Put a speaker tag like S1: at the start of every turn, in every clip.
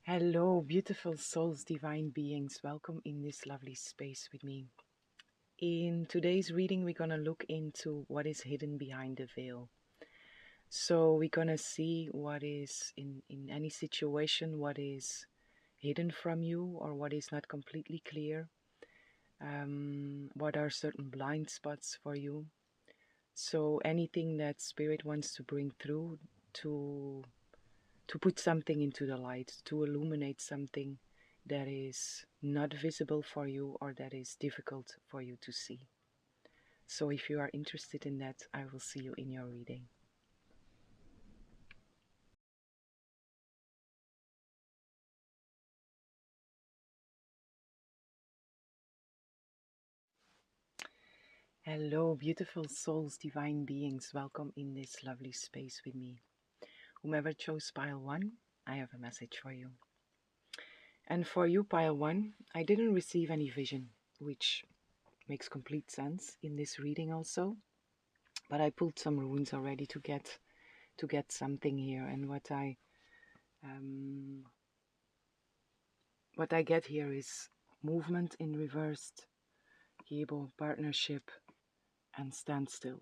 S1: Hello, beautiful souls, divine beings. Welcome in this lovely space with me. In today's reading, we're going to look into what is hidden behind the veil. So we're going to see what is in any situation, what is hidden from you or what is not completely clear. What are certain blind spots for you. So anything that Spirit wants to bring through to put something into the light, to illuminate something that is not visible for you or that is difficult for you to see. So if you are interested in that, I will see you in your reading. Hello, beautiful souls, divine beings. Welcome in this lovely space with me. Whomever chose pile 1, I have a message for you. And for you, pile 1, I didn't receive any vision, which makes complete sense in this reading also. But I pulled some runes already to get something here, and what I get here is movement in reversed, Yebo, partnership, and standstill.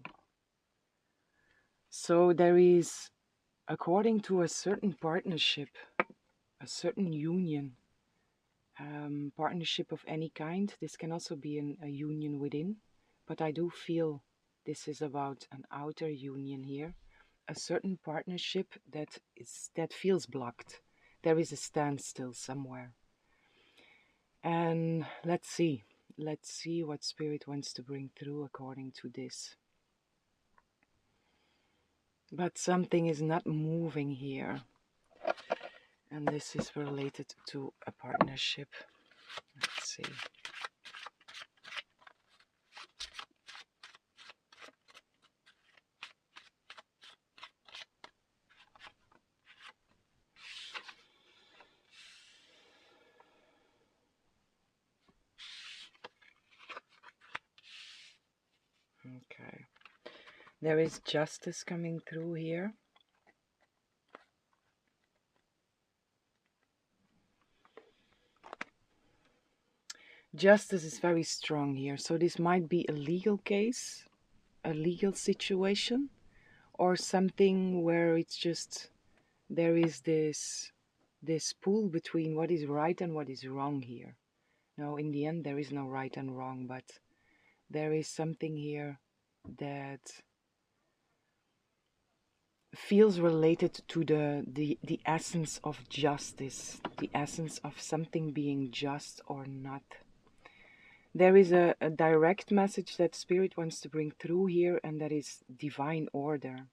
S1: So there is, according to a certain partnership, a certain union, partnership of any kind. This can also be a union within, but I do feel this is about an outer union here. A certain partnership that feels blocked. There is a standstill somewhere. And let's see what Spirit wants to bring through according to this. But something is not moving here. And this is related to a partnership. Let's see. Okay. There is justice coming through here. Justice is very strong here. So this might be a legal case, a legal situation, or something where it's just there is this pull between what is right and what is wrong here. No, in the end there is no right and wrong, but there is something here that feels related to the essence of justice, the essence of something being just or not. There is a direct message that Spirit wants to bring through here, and that is divine order.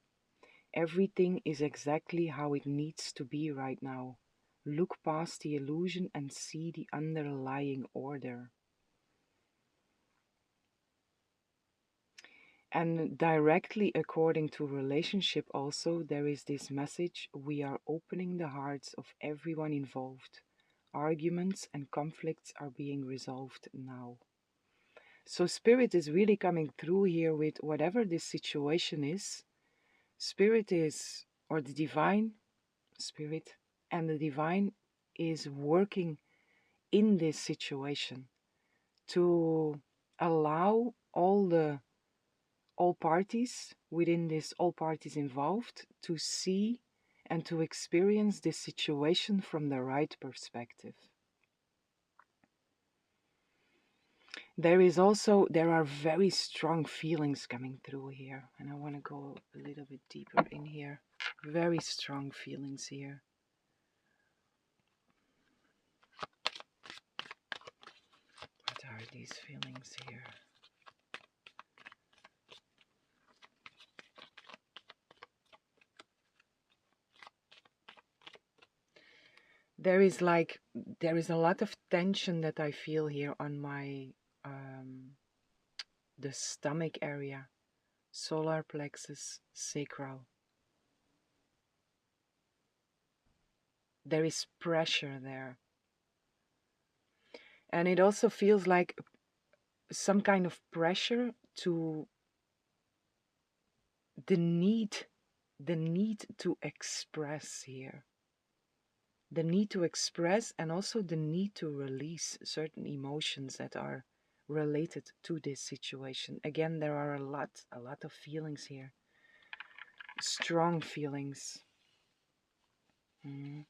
S1: Everything is exactly how it needs to be right now. Look past the illusion and see the underlying order. And directly according to relationship also, there is this message: we are opening the hearts of everyone involved. Arguments and conflicts are being resolved now. So Spirit is really coming through here with whatever this situation is. Spirit is, or the divine Spirit and the divine is working in this situation to allow all parties within this, all parties involved, to see and to experience this situation from the right perspective. There are very strong feelings coming through here, and I want to go a little bit deeper in here. Very strong feelings here. What are these feelings here? There is a lot of tension that I feel here on my the stomach area, solar plexus, sacral. There is pressure there. And it also feels like some kind of pressure to the need to express here. the need to express and also the need to release certain emotions that are related to this situation. Again, there are a lot of feelings here, strong feelings. Mm.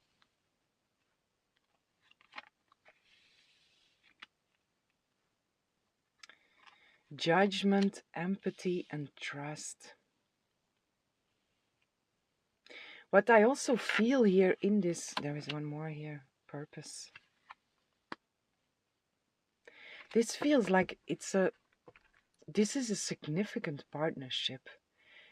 S1: Judgment, empathy, and trust. What I also feel here in this, there is one more here, purpose. This feels like this is a significant partnership.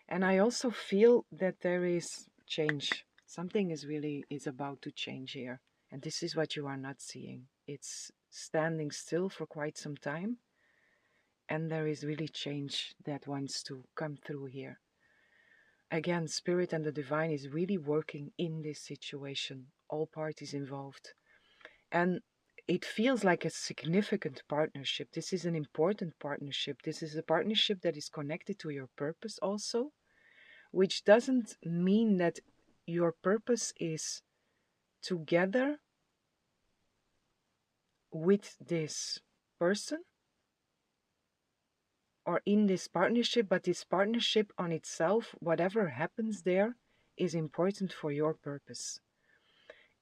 S1: And I also feel that there is change. Something is about to change here. And this is what you are not seeing. It's standing still for quite some time. And there is really change that wants to come through here. Again, spirit and the divine is really working in this situation. All parties involved. And it feels like a significant partnership. This is an important partnership. This is a partnership that is connected to your purpose also, which doesn't mean that your purpose is together with this person or in this partnership, but this partnership on itself, whatever happens there, is important for your purpose.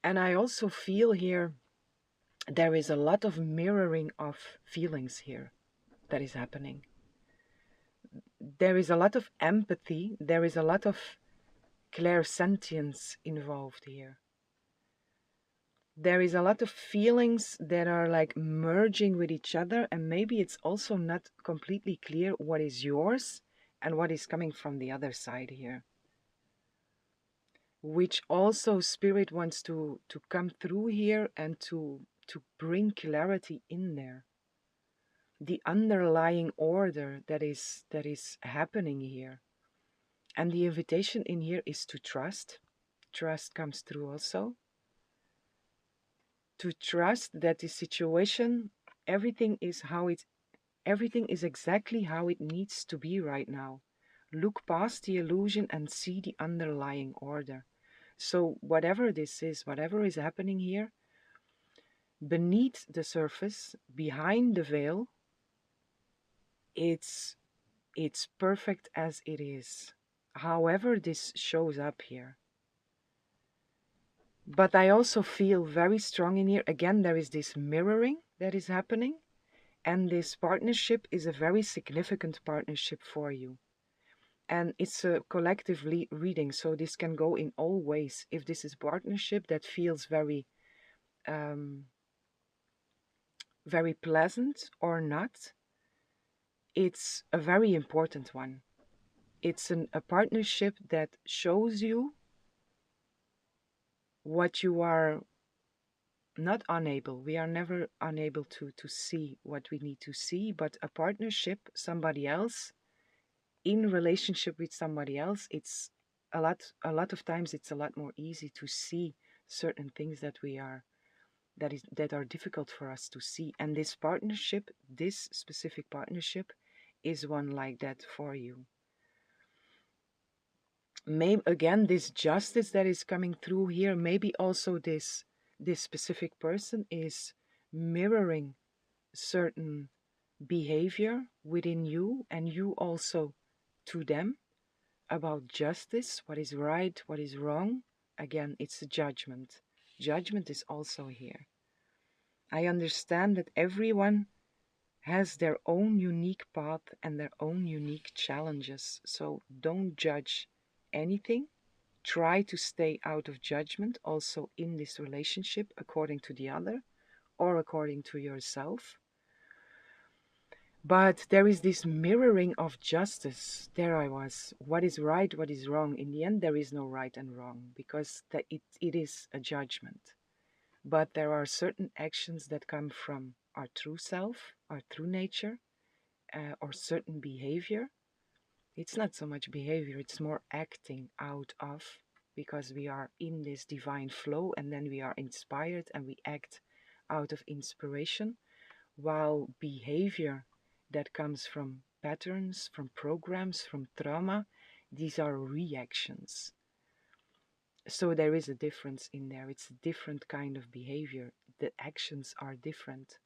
S1: And I also feel here there is a lot of mirroring of feelings here that is happening. There is a lot of empathy, there is a lot of clairsentience involved here. There is a lot of feelings that are like merging with each other, and maybe it's also not completely clear what is yours and what is coming from the other side here, which also spirit wants to come through here and to bring clarity in there, the underlying order that is happening here. And the invitation in here is to trust. Trust comes through also, to trust that the situation, everything is exactly how it needs to be right now. Look past the illusion and see the underlying order. So whatever this is, whatever is happening here, beneath the surface, behind the veil, it's perfect as it is. However this shows up here. But I also feel very strong in here. Again, there is this mirroring that is happening. And this partnership is a very significant partnership for you. And it's a collective reading, so this can go in all ways. If this is partnership that feels very pleasant or not, it's a very important one. It's a partnership that shows you what you are not unable. We are never unable to see what we need to see, but a partnership, somebody else, in relationship with somebody else, it's a lot of times it's a lot more easy to see certain things that are difficult for us to see. And this specific partnership is one like that for you. Maybe again this justice that is coming through here, maybe also this specific person is mirroring certain behavior within you and you also to them, about justice, what is right, what is wrong. Again, it's a judgment. Judgment is also here. I understand that everyone has their own unique path and their own unique challenges. So don't judge anything. Try to stay out of judgment also in this relationship according to the other or according to yourself. But there is this mirroring of justice. There I was. What is right, what is wrong? In the end, there is no right and wrong because it is a judgment. But there are certain actions that come from our true self, our true nature, or certain behavior. It's not so much behavior, it's more acting out of, because we are in this divine flow and then we are inspired and we act out of inspiration, while behavior that comes from patterns, from programs, from trauma, these are reactions. So there is a difference in there. It's a different kind of behavior. The actions are different.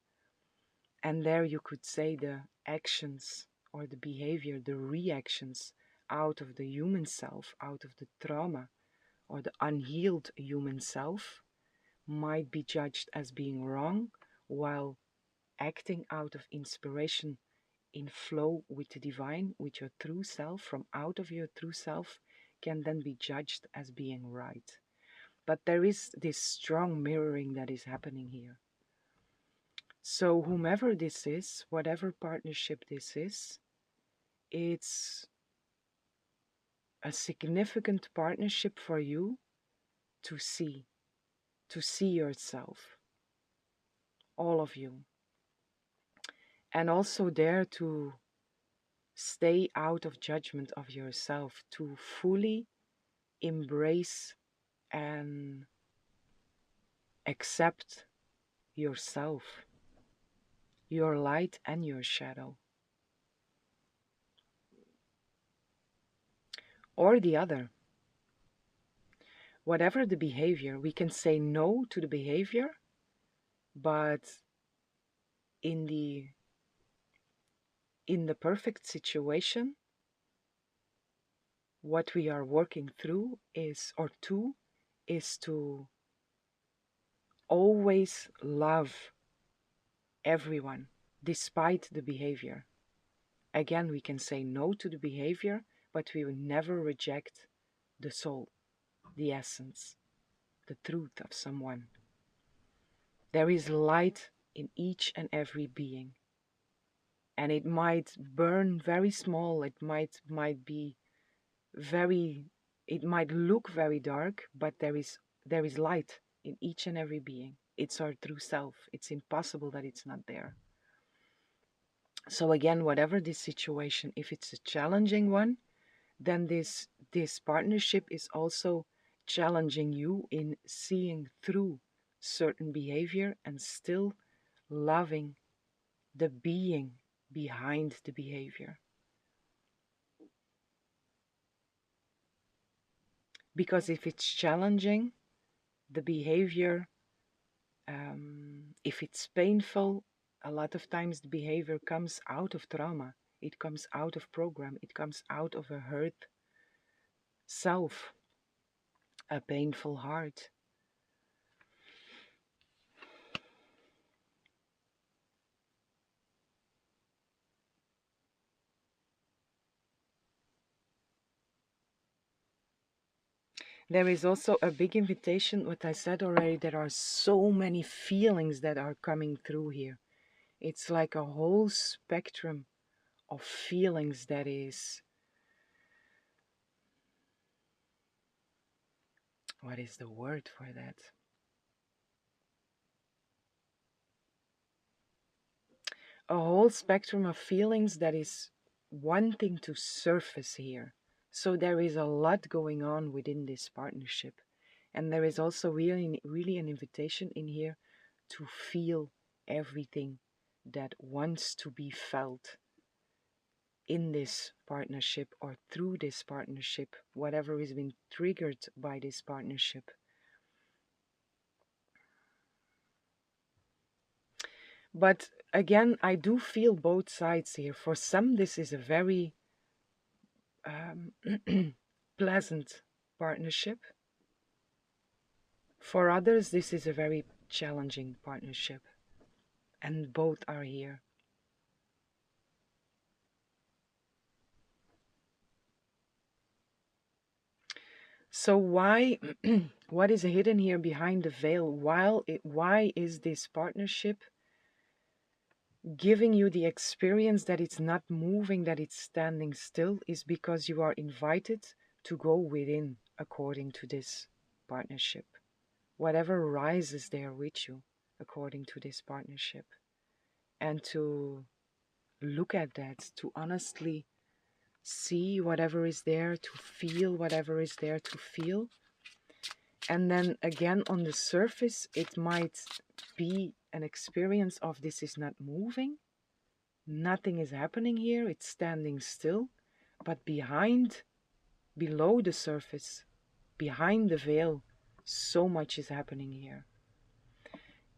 S1: And there you could say the actions or the behavior, the reactions out of the human self, out of the trauma or the unhealed human self, might be judged as being wrong, while acting out of inspiration in flow with the divine, with your true self, from out of your true self, can then be judged as being right. But there is this strong mirroring that is happening here. So whomever this is, whatever partnership this is, it's a significant partnership for you to see yourself, all of you, and also dare to stay out of judgment of yourself, to fully embrace and accept yourself, your light and your shadow, or the other. Whatever the behavior, we can say no to the behavior, but in the perfect situation, what we are working through is to always love everyone despite the behavior. Again, we can say no to the behavior, but we will never reject the soul, the essence, the truth of someone. There is light in each and every being, and it might burn very small, it might be very, it might look very dark, but there is light in each and every being. It's our true self. It's impossible that it's not there. So again, whatever this situation, if it's a challenging one, then this partnership is also challenging you in seeing through certain behavior and still loving the being behind the behavior. Because if it's challenging, the behavior, if it's painful, a lot of times the behavior comes out of trauma. It comes out of program. It comes out of a hurt self, a painful heart. There is also a big invitation, what I said already, there are so many feelings that are coming through here. It's like a whole spectrum of feelings that is, what is the word for that? A whole spectrum of feelings that is wanting to surface here. So there is a lot going on within this partnership. And there is also really an invitation in here to feel everything that wants to be felt in this partnership or through this partnership, whatever is being triggered by this partnership. But again, I do feel both sides here. For some, this is a very pleasant partnership. For others, this is a very challenging partnership. And both are here. So why, what is hidden here behind the veil? Why is this partnership giving you the experience that it's not moving, that it's standing still? Is because you are invited to go within according to this partnership. Whatever rises there with you according to this partnership. And to look at that, to honestly see whatever is there, to feel whatever is there to feel. And then again, on the surface, it might be an experience of this is not moving. Nothing is happening here. It's standing still. But below the surface, behind the veil, so much is happening here.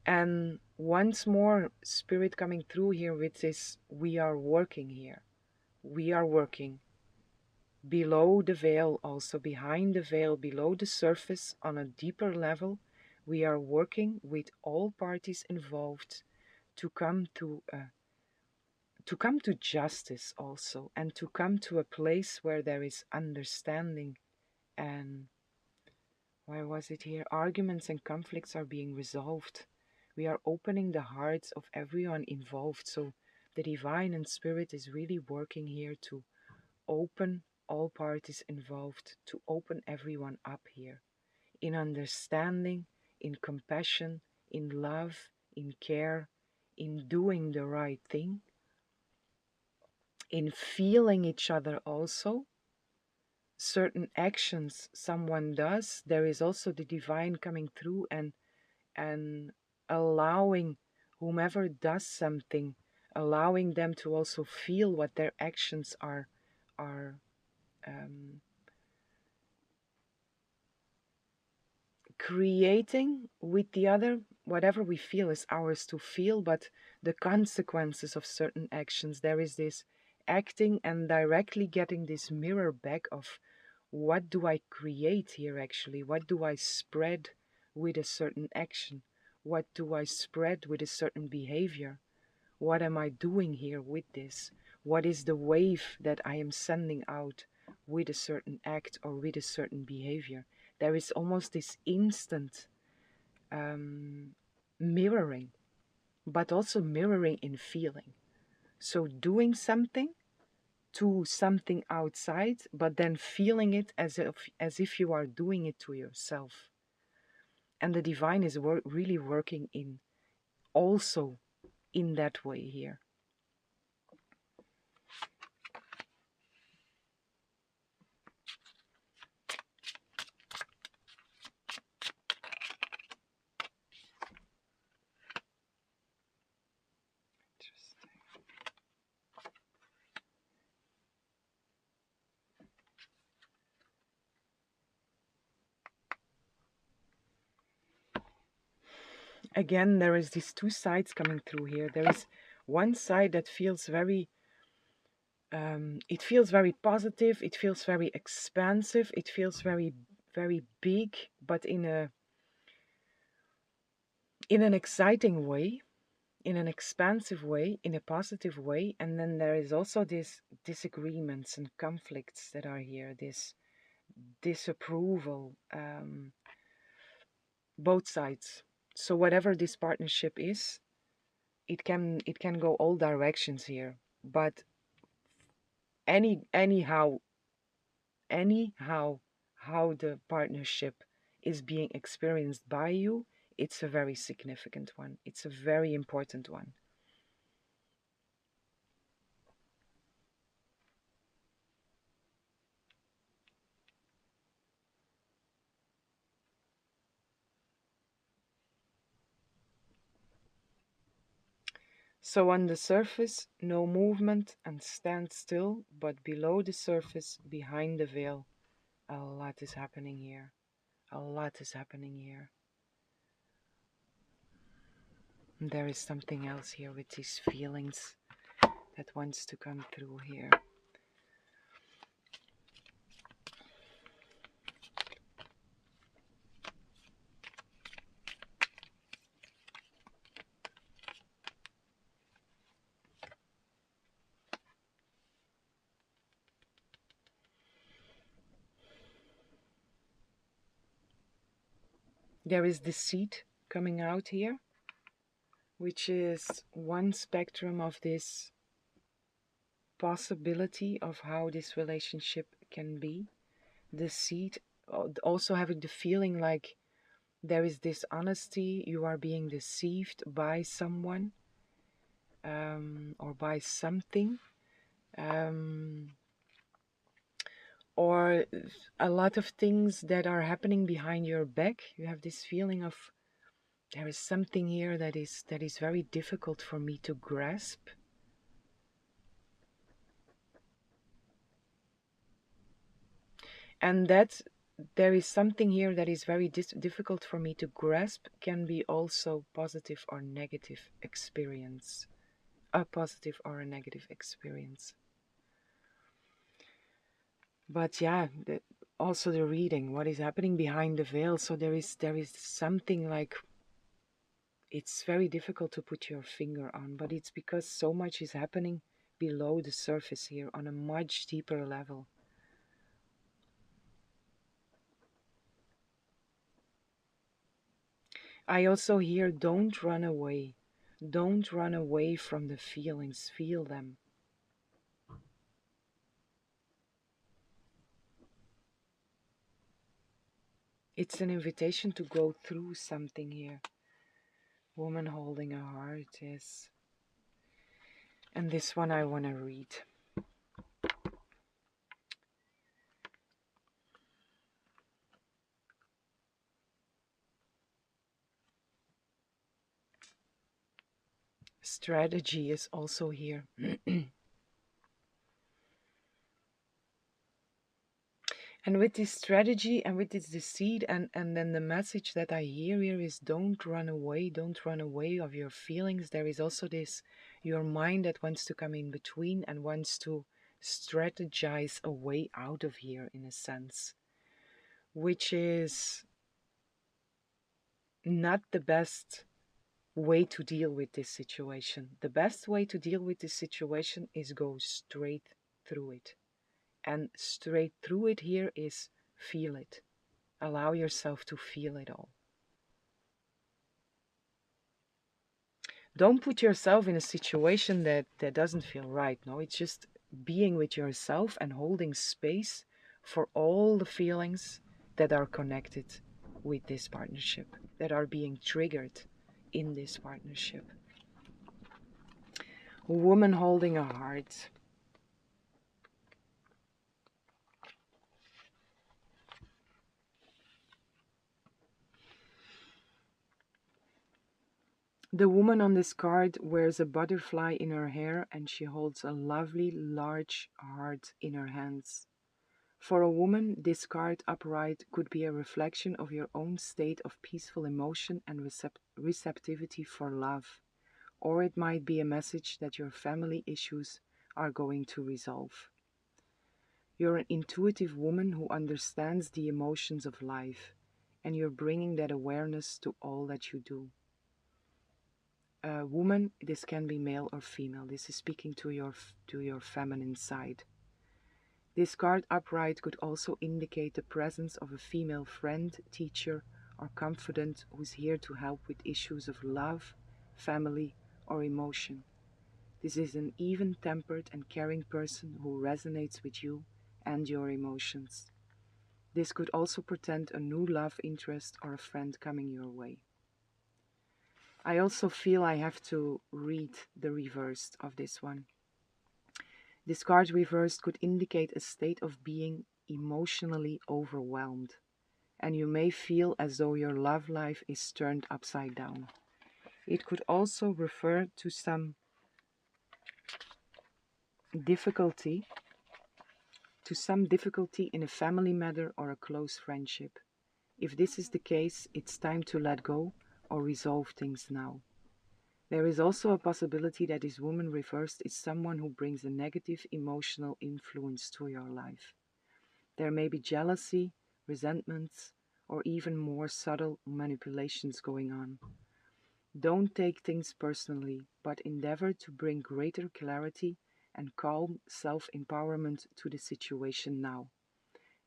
S1: And once more, Spirit coming through here with this, we are working here. We are working below the veil, also behind the veil, below the surface, on a deeper level. We are working with all parties involved to come to justice also, and to come to a place where there is understanding, and why was it here? Arguments and conflicts are being resolved. We are opening the hearts of everyone involved. So the divine and spirit is really working here to open all parties involved, to open everyone up here in understanding, in compassion, in love, in care, in doing the right thing, in feeling each other also. Certain actions someone does, there is also the divine coming through and allowing whomever does something, allowing them to also feel what their actions are um, creating with the other. Whatever we feel is ours to feel, but the consequences of certain actions, there is this acting and directly getting this mirror back of what do I create here actually? What do I spread with a certain action? What do I spread with a certain behavior? What am I doing here with this? What is the wave that I am sending out with a certain act or with a certain behavior? There is almost this instant mirroring, but also mirroring in feeling. So doing something to something outside, but then feeling it as if you are doing it to yourself. And the divine is really working in also in that way here. Again, there is these two sides coming through here. There is one side that feels very it feels very positive, it feels very expansive, it feels very, very big, but in an exciting way, in an expansive way, in a positive way. And then there is also this disagreements and conflicts that are here, this disapproval, both sides. So whatever this partnership is, it can go all directions here. But anyhow how the partnership is being experienced by you, it's a very significant one. It's a very important one. So on the surface, no movement and stand still, but below the surface, behind the veil, a lot is happening here. A lot is happening here. There is something else here with these feelings that wants to come through here. There is deceit coming out here, which is one spectrum of this possibility of how this relationship can be. Deceit, also having the feeling like there is dishonesty, you are being deceived by someone or by something. Or a lot of things that are happening behind your back. You have this feeling of there is something here that is very difficult for me to grasp. And there is something here that is very difficult for me to grasp, can be also positive or negative experience. A positive or a negative experience. But yeah, also the reading, what is happening behind the veil. So there is something like, it's very difficult to put your finger on, but it's because so much is happening below the surface here on a much deeper level. I also hear, don't run away. Don't run away from the feelings, feel them. It's an invitation to go through something here. Woman holding a heart, yes. And this one I want to read. Strategy is also here. And with this strategy and with this deceit, and then the message that I hear here is, don't run away of your feelings. There is also this, your mind that wants to come in between and wants to strategize a way out of here, in a sense, which is not the best way to deal with this situation. The best way to deal with this situation is go straight through it. And straight through it here is feel it. Allow yourself to feel it all. Don't put yourself in a situation that doesn't feel right. No, it's just being with yourself and holding space for all the feelings that are connected with this partnership, that are being triggered in this partnership. Woman holding a heart. The woman on this card wears a butterfly in her hair, and she holds a lovely large heart in her hands. For a woman, this card upright could be a reflection of your own state of peaceful emotion and receptivity for love. Or it might be a message that your family issues are going to resolve. You're an intuitive woman who understands the emotions of life, and you're bringing that awareness to all that you do. Woman, this can be male or female. This is speaking to your feminine side. This card upright could also indicate the presence of a female friend, teacher, or confidant who's here to help with issues of love, family, or emotion. This is an even-tempered and caring person who resonates with you and your emotions. This could also portend a new love interest or a friend coming your way. I also feel I have to read the reverse of this one. This card reversed could indicate a state of being emotionally overwhelmed, and you may feel as though your love life is turned upside down. It could also refer to some difficulty in a family matter or a close friendship. If this is the case, it's time to let go or resolve things now. There is also a possibility that this woman reversed is someone who brings a negative emotional influence to your life. There may be jealousy, resentments, or even more subtle manipulations going on. Don't take things personally, but endeavor to bring greater clarity and calm self-empowerment to the situation now.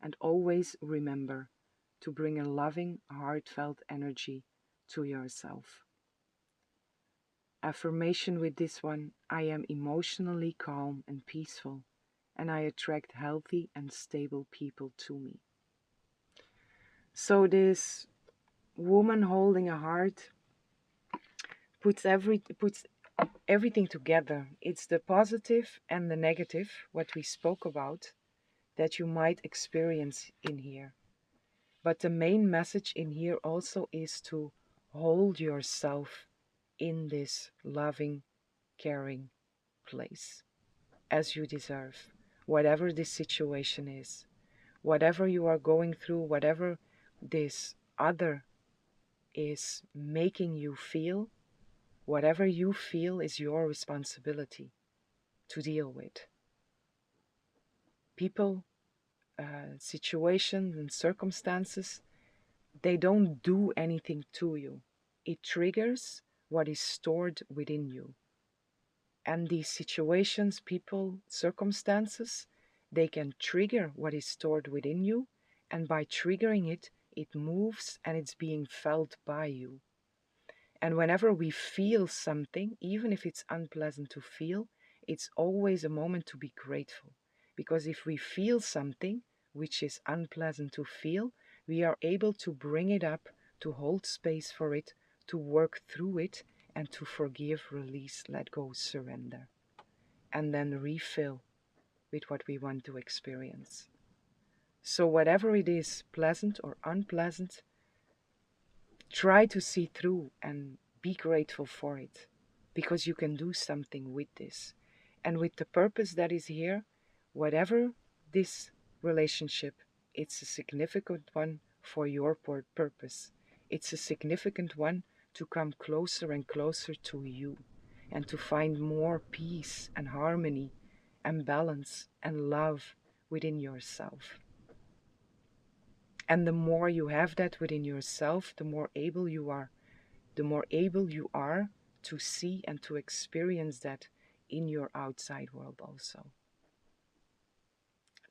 S1: And always remember to bring a loving, heartfelt energy to yourself. Affirmation with this one: I am emotionally calm and peaceful, and I attract healthy and stable people to me. So this woman holding a heart puts everything together. It's the positive and the negative, what we spoke about, that you might experience in here. But the main message in here also is to hold yourself in this loving, caring place as you deserve, whatever this situation is. whatever you are going through, whatever this other is making you feel, whatever you feel is your responsibility to deal with. People, situations, and circumstances, they don't do anything to you. It triggers what is stored within you. And these situations, people, circumstances, they can trigger what is stored within you. And by triggering it, it moves and it's being felt by you. And whenever we feel something, even if it's unpleasant to feel, it's always a moment to be grateful. Because if we feel something which is unpleasant to feel, we are able to bring it up, to hold space for it, to work through it, and to forgive, release, let go, surrender. And then refill with what we want to experience. So whatever it is, pleasant or unpleasant, try to see through and be grateful for it, because you can do something with this. And with the purpose that is here, whatever this relationship, it's a significant one for your purpose. It's a significant one to come closer and closer to you and to find more peace and harmony and balance and love within yourself. And the more you have that within yourself, the more able you are to see and to experience that in your outside world also.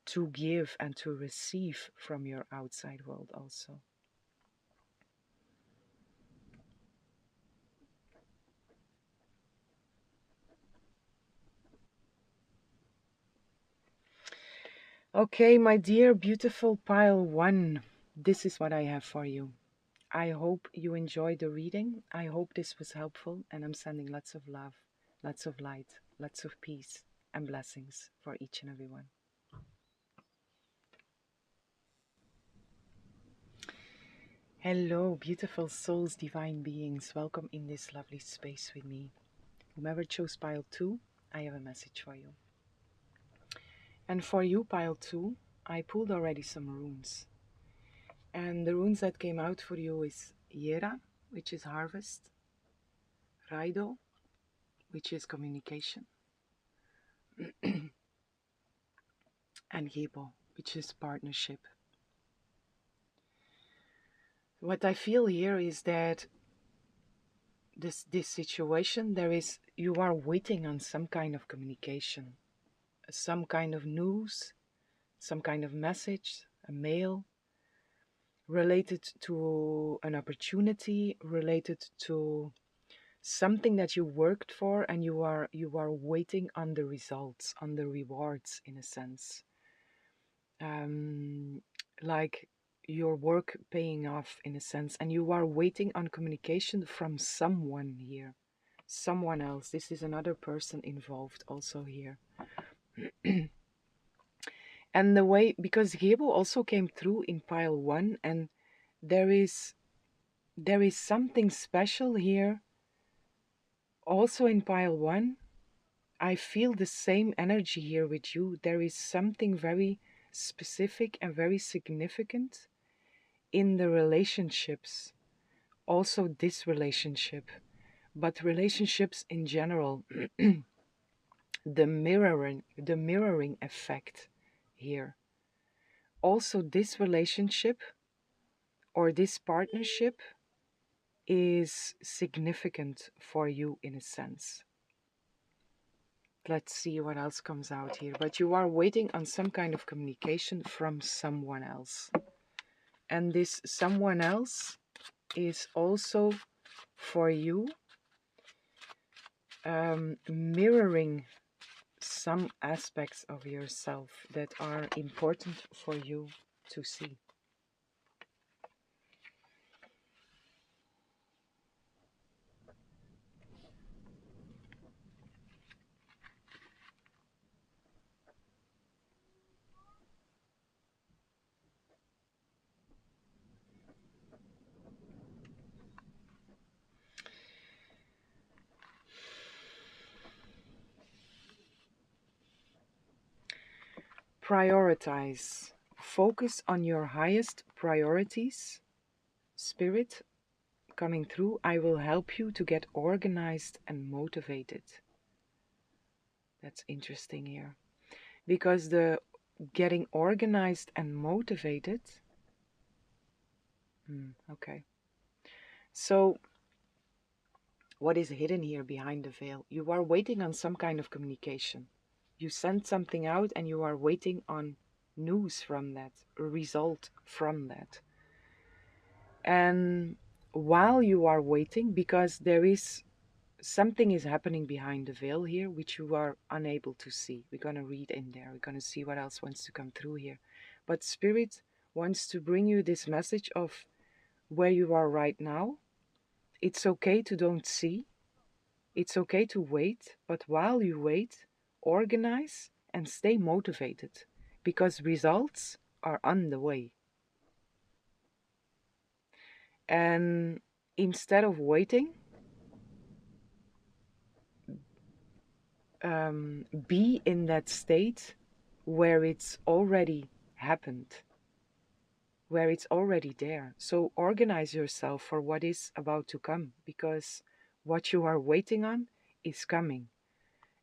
S1: To give and to receive from your outside world also. Okay, my dear beautiful pile 1, this is what I have for you. I hope you enjoyed the reading. I hope this was helpful, and I'm sending lots of love, lots of light, lots of peace and blessings for each and every one. Hello, beautiful souls, divine beings. Welcome in this lovely space with me. Whomever chose pile 2, I have a message for you. And for you, pile 2, I pulled already some runes. And the runes that came out for you is Yera, which is harvest, Raido, which is communication, and Gebo, which is partnership. What I feel here is that this situation, you are waiting on some kind of communication, some kind of news, some kind of message, a mail, related to an opportunity, related to something that you worked for, and you are waiting on the results, on the rewards, in a sense, like your work paying off, in a sense, and you are waiting on communication from someone here, someone else. This is another person involved also here. And the way, because Gebo also came through in pile 1, and there is something special here also in pile 1. I feel the same energy here with you. There is something very specific and very significant in the relationships, also this relationship, but relationships in general. the mirroring effect here. Also, this relationship or this partnership is significant for you in a sense. Let's see what else comes out here. But you are waiting on some kind of communication from someone else. And this someone else is also for you mirroring some aspects of yourself that are important for you to see. Prioritize, focus on your highest priorities, Spirit coming through. I will help you to get organized and motivated. That's interesting here. Because the getting organized and motivated. Okay. So, what is hidden here behind the veil? You are waiting on some kind of communication. You send something out and you are waiting on news from that, a result from that. And while you are waiting, because there is something is happening behind the veil here, which you are unable to see. We're going to read in there. We're going to see what else wants to come through here. But Spirit wants to bring you this message of where you are right now. It's okay to don't see. It's okay to wait. But while you wait, organize and stay motivated, because results are on the way. And instead of waiting, be in that state where it's already happened, where it's already there. So organize yourself for what is about to come, because what you are waiting on is coming.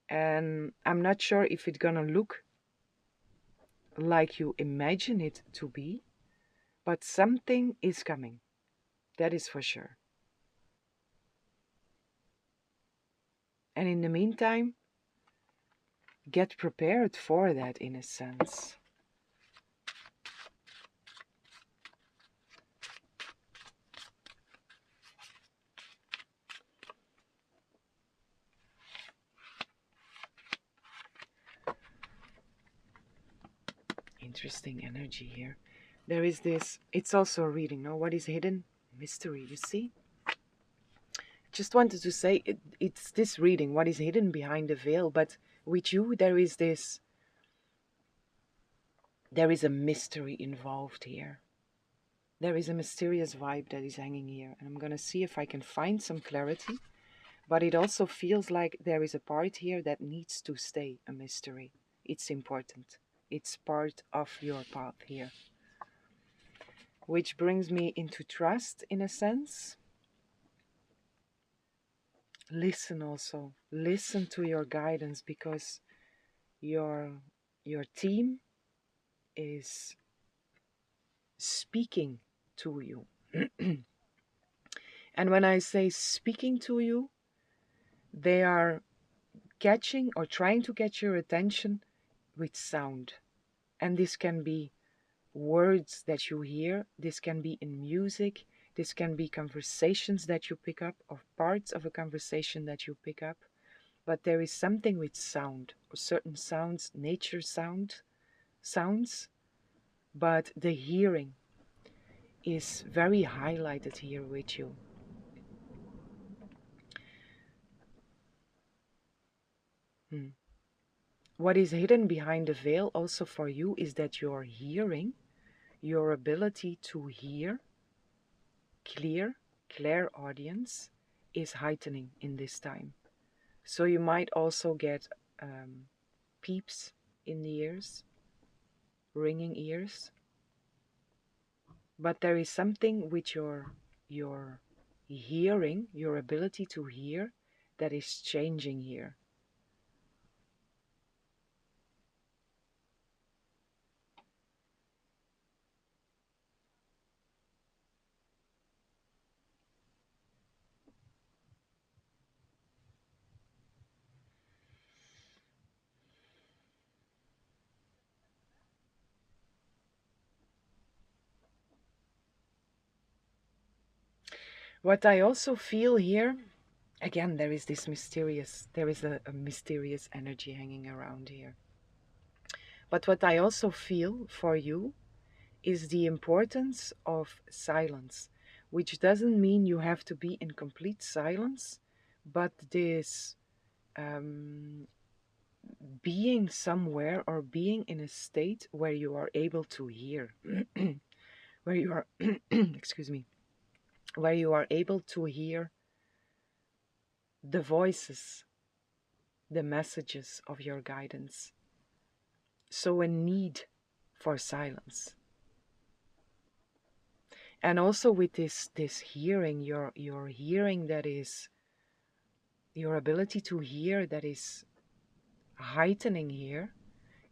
S1: And I'm not sure if it's gonna look like you imagine it to be, but something is coming. That is for sure. And in the meantime, get prepared for that in a sense. Interesting energy here. There is this, it's also a reading, no? What is hidden? Mystery, you see? Just wanted to say, it's this reading, what is hidden behind the veil, but with you there is a mystery involved here. There is a mysterious vibe that is hanging here, and I'm gonna see if I can find some clarity, but it also feels like there is a part here that needs to stay a mystery. It's important. It's part of your path here. Which brings me into trust in a sense. Listen also. Listen to your guidance, because your team is speaking to you. And when I say speaking to you, they are catching or trying to catch your attention with sound. And this can be words that you hear, this can be in music, this can be conversations that you pick up, or parts of a conversation that you pick up. But there is something with sound, or certain sounds, nature sounds, but the hearing is very highlighted here with you. What is hidden behind the veil also for you is that your hearing, your ability to hear clairaudience is heightening in this time. So you might also get peeps in the ears, ringing ears. But there is something with your hearing, your ability to hear, that is changing here. What I also feel here, again, there is a mysterious energy hanging around here. But what I also feel for you is the importance of silence, which doesn't mean you have to be in complete silence, but this being somewhere or being in a state where you are able to hear, where you are, excuse me, where you are able to hear the voices, the messages of your guidance. So a need for silence. And also with this hearing, your hearing, that is your ability to hear, that is heightening here.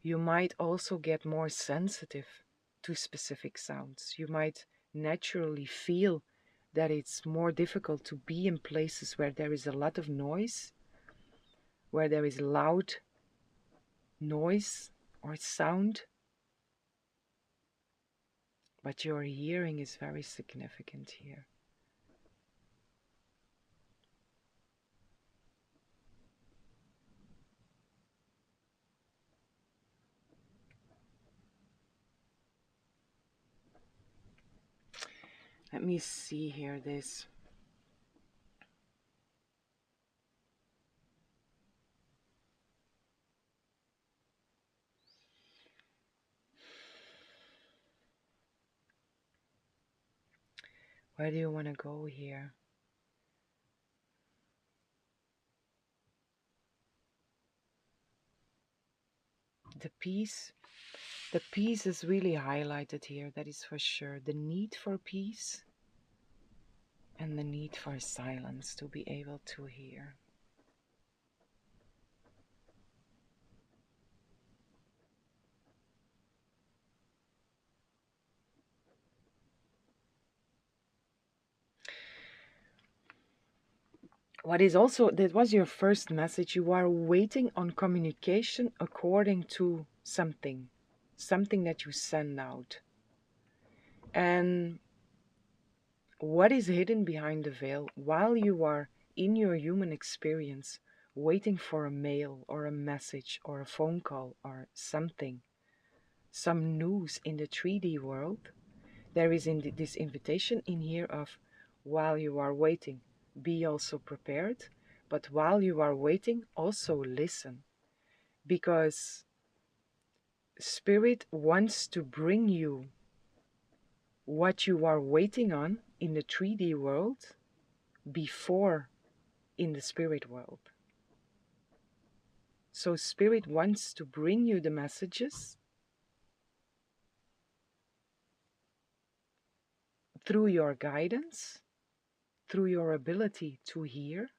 S1: You might also get more sensitive to specific sounds. You might naturally feel that it's more difficult to be in places where there is a lot of noise, where there is loud noise or sound. But your hearing is very significant here. Let me see here this. Where do you want to go here? The peace is really highlighted here, that is for sure. The need for peace and the need for silence to be able to hear. What is also, that was your first message, you are waiting on communication according to something that you send out. And what is hidden behind the veil while you are in your human experience waiting for a mail or a message or a phone call or something, some news in the 3D world? There is this invitation in here of, while you are waiting, be also prepared, but while you are waiting, also listen, because Spirit wants to bring you what you are waiting on in the 3D world before in the spirit world. So Spirit wants to bring you the messages through your guidance, through your ability to hear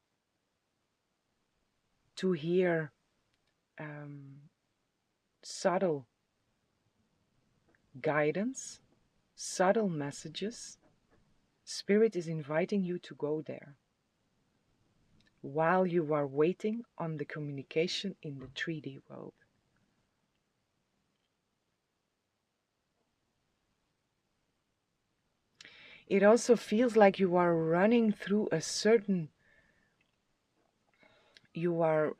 S1: subtle guidance, subtle messages. Spirit is inviting you to go there while you are waiting on the communication in the 3D world. It also feels like you are running through a certain, you are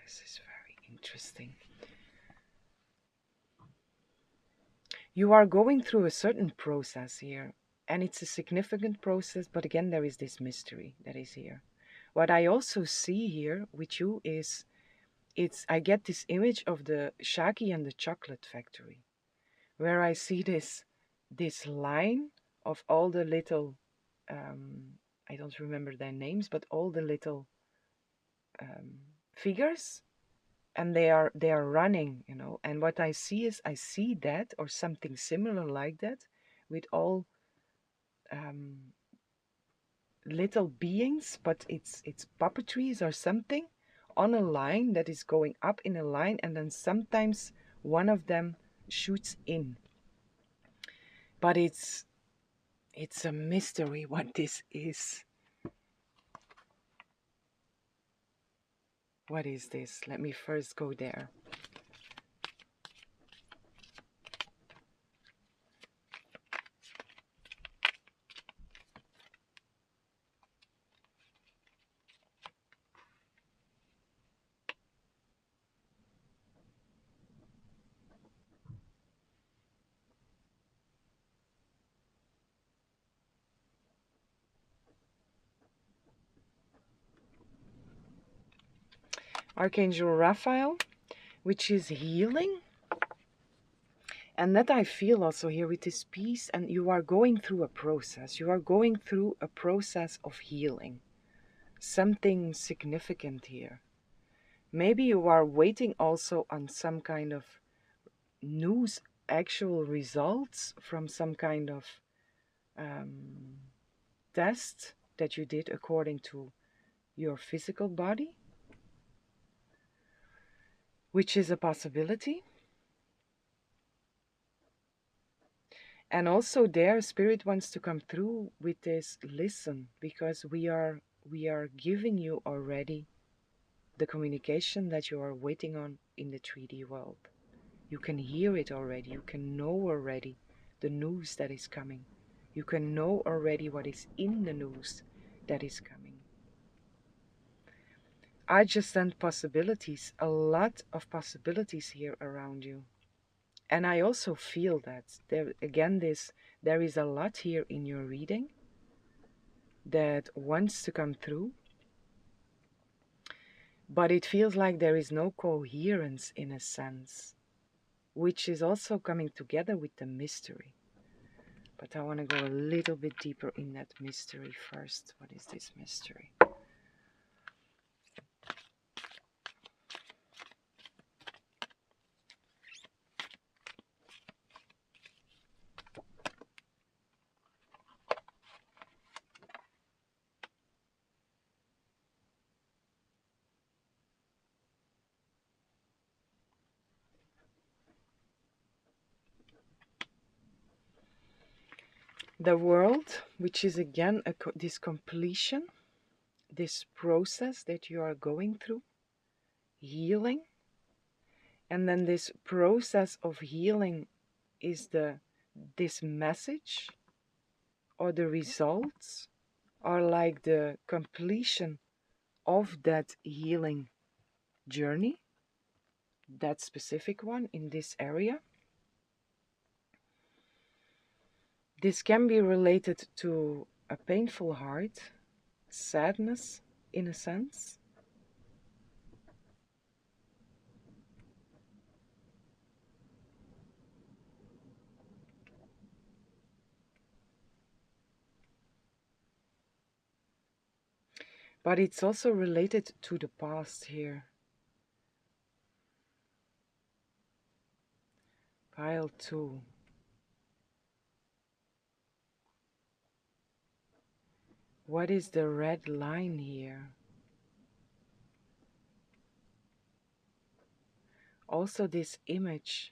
S1: this is very interesting. You are going through a certain process here, and it's a significant process, but again, there is this mystery that is here. What I also see here with you is, I get this image of the Shaki and the chocolate factory, where I see this line of all the little, I don't remember their names, but all the little figures, and they are running, and what I see is, I see that or something similar like that with all little beings, but it's puppetries or something on a line that is going up in a line, and then sometimes one of them shoots in. But it's a mystery what this is. What is this? Let me first go there. Archangel Raphael, which is healing. And that I feel also here with this peace, and you are going through a process. You are going through a process of healing. Something significant here. Maybe you are waiting also on some kind of news actual results from some kind of test that you did according to your physical body, which is a possibility. And also there, Spirit wants to come through with this, listen, because we are giving you already the communication that you are waiting on in the 3D world. You can hear it already. You can know already the news that is coming. You can know already what is in the news that is coming. I just sent possibilities, a lot of possibilities here around you. And I also feel that there is a lot here in your reading that wants to come through, but it feels like there is no coherence in a sense, which is also coming together with the mystery. But I want to go a little bit deeper in that mystery first. What is this mystery? The world, which is again this completion, this process that you are going through, healing. And then this process of healing is this message, or the results are like the completion of that healing journey, that specific one in this area. This can be related to a painful heart, sadness in a sense. But it's also related to the past here. Pile 2. What is the red line here? Also this image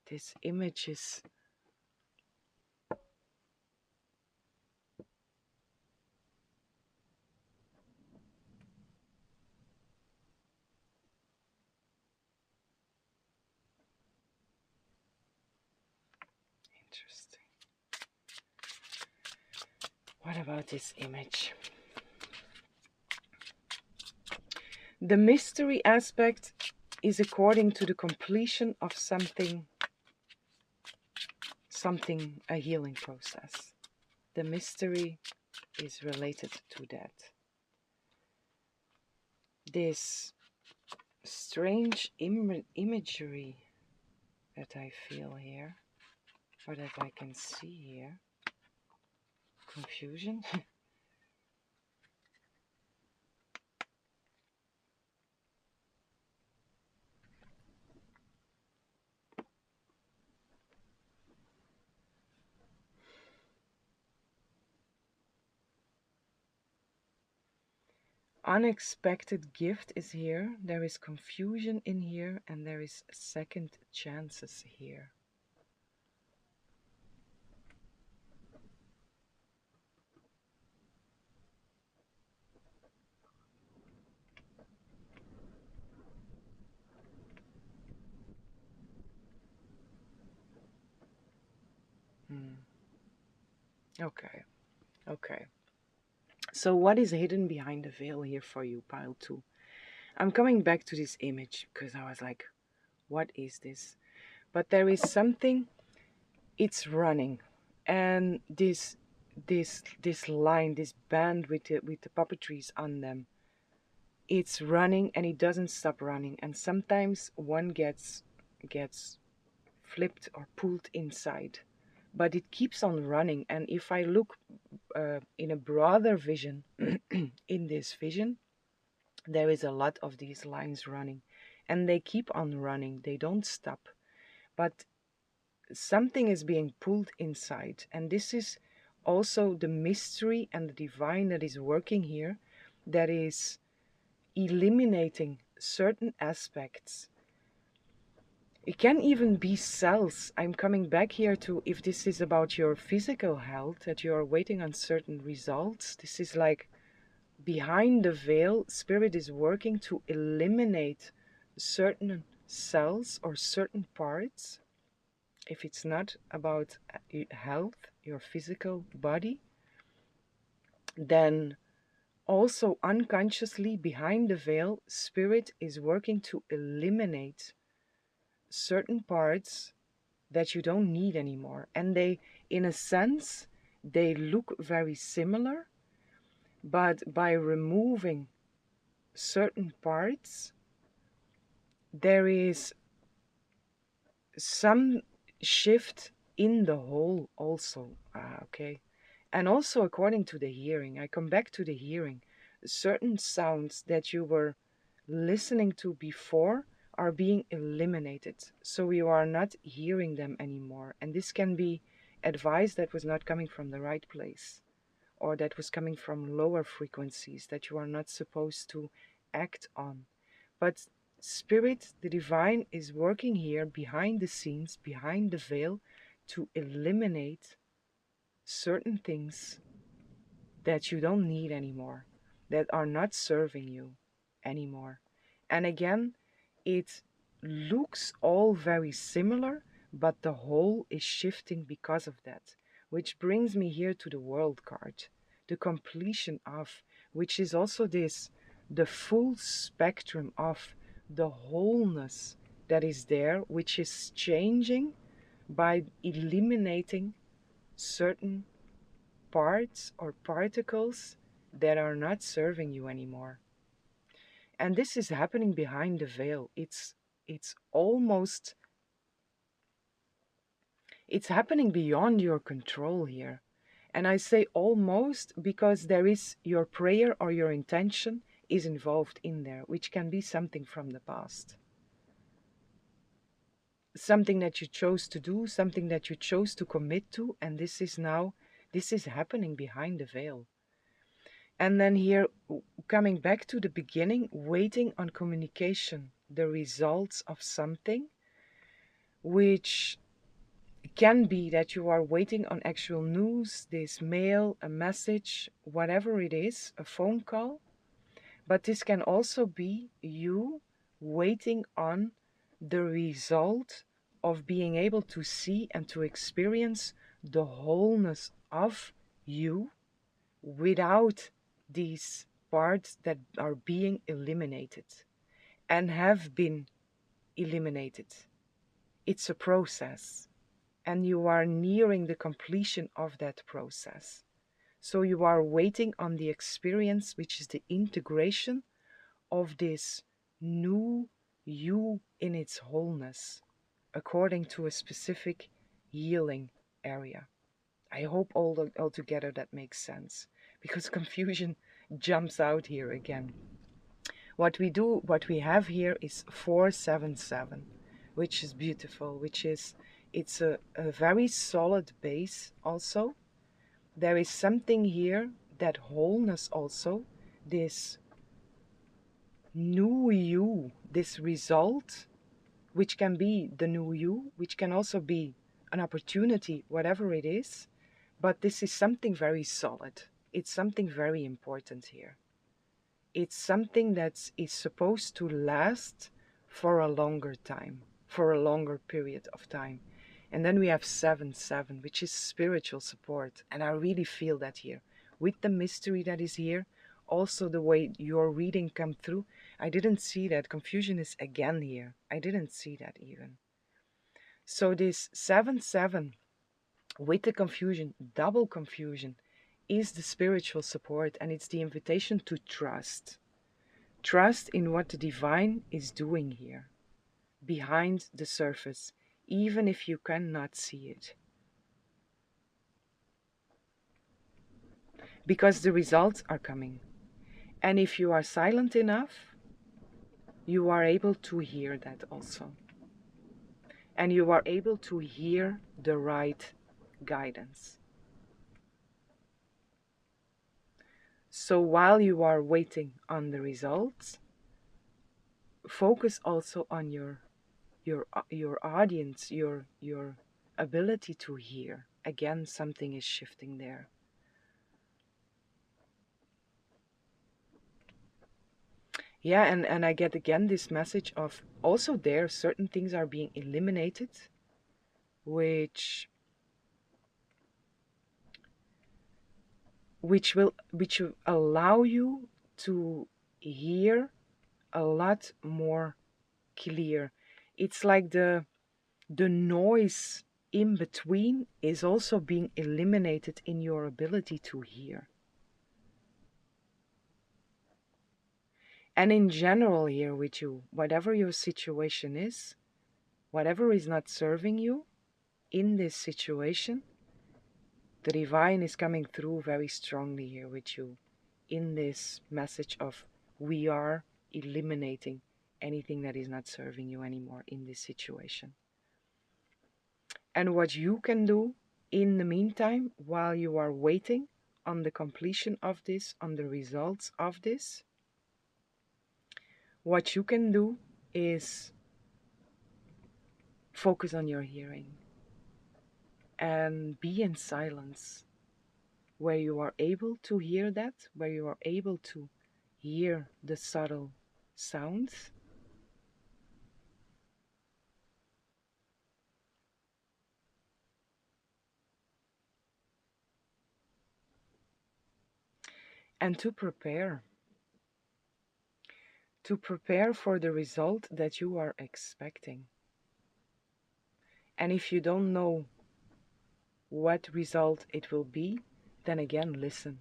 S1: is interesting. What about this image? The mystery aspect is according to the completion of something, a healing process. The mystery is related to that. This strange imagery that I feel here, or that I can see here. Confusion. Unexpected gift is here. There is confusion in here, and there is second chances here. Okay, okay. So what is hidden behind the veil here for you, pile 2? I'm coming back to this image because I was like, what is this? But there is something, it's running. And this line, this band with the puppetries on them, it's running and it doesn't stop running. And sometimes one gets flipped or pulled inside, but it keeps on running. And if I look in a broader vision, in this vision, there is a lot of these lines running, and they keep on running. They don't stop. But something is being pulled inside. And this is also the mystery and the divine that is working here, that is eliminating certain aspects. It can even be cells. I'm coming back here to, if this is about your physical health, that you are waiting on certain results. This is like behind the veil, spirit is working to eliminate certain cells or certain parts. If it's not about health, your physical body, then also unconsciously behind the veil, spirit is working to eliminate certain parts that you don't need anymore. And they, in a sense, they look very similar, but by removing certain parts, there is some shift in the whole also. Okay. And also according to the hearing, I come back to the hearing, certain sounds that you were listening to before are being eliminated. So you are not hearing them anymore. And this can be advice that was not coming from the right place, or that was coming from lower frequencies that you are not supposed to act on. But Spirit, the divine, is working here behind the scenes, behind the veil, to eliminate certain things that you don't need anymore, that are not serving you anymore. And again, it looks all very similar, but the whole is shifting because of that. Which brings me here to the world card, the completion of, which is also this, the full spectrum of the wholeness that is there, which is changing by eliminating certain parts or particles that are not serving you anymore. And this is happening behind the veil. It's almost, it's happening beyond your control here. And I say almost because there is your prayer or your intention is involved in there, which can be something from the past. Something that you chose to do, something that you chose to commit to, and this is now, this is happening behind the veil. And then here, coming back to the beginning, waiting on communication, the results of something, which can be that you are waiting on actual news, this mail, a message, whatever it is, a phone call. But this can also be you waiting on the result of being able to see and to experience the wholeness of you without these parts that are being eliminated and have been eliminated. It's a process, and you are nearing the completion of that process. So you are waiting on the experience, which is the integration of this new you in its wholeness, according to a specific healing area. I hope altogether that makes sense, because confusion jumps out here again. What we have here is 477, which is beautiful, which is, it's a very solid base also. There is something here, that wholeness also, this new you, this result, which can be the new you, which can also be an opportunity, whatever it is. But this is something very solid. It's something very important here. It's something that is supposed to last for a longer time, for a longer period of time. And then we have 7-7, which is spiritual support. And I really feel that here. With the mystery that is here, also the way your reading come through, I didn't see that. Confusion is again here. I didn't see that even. So this 7-7 with the confusion, double confusion, is the spiritual support, and it's the invitation to trust. Trust in what the divine is doing here, behind the surface, even if you cannot see it. Because the results are coming. And if you are silent enough, you are able to hear that also. and you are able to hear the right guidance. So while you are waiting on the results, focus also on your audience, your ability to hear. Again, something is shifting there. Yeah, and I get again this message of also there certain things are being eliminated, which which will allow you to hear a lot more clear. It's like the noise in between is also being eliminated in your ability to hear. And in general here with you, whatever your situation is, whatever is not serving you in this situation, the divine is coming through very strongly here with you in this message of we are eliminating anything that is not serving you anymore in this situation. And what you can do in the meantime, while you are waiting on the completion of this, on the results of this, what you can do is focus on your hearing and be in silence where you are able to hear that, where you are able to hear the subtle sounds. And to prepare for the result that you are expecting. And if you don't know what result it will be, then again listen,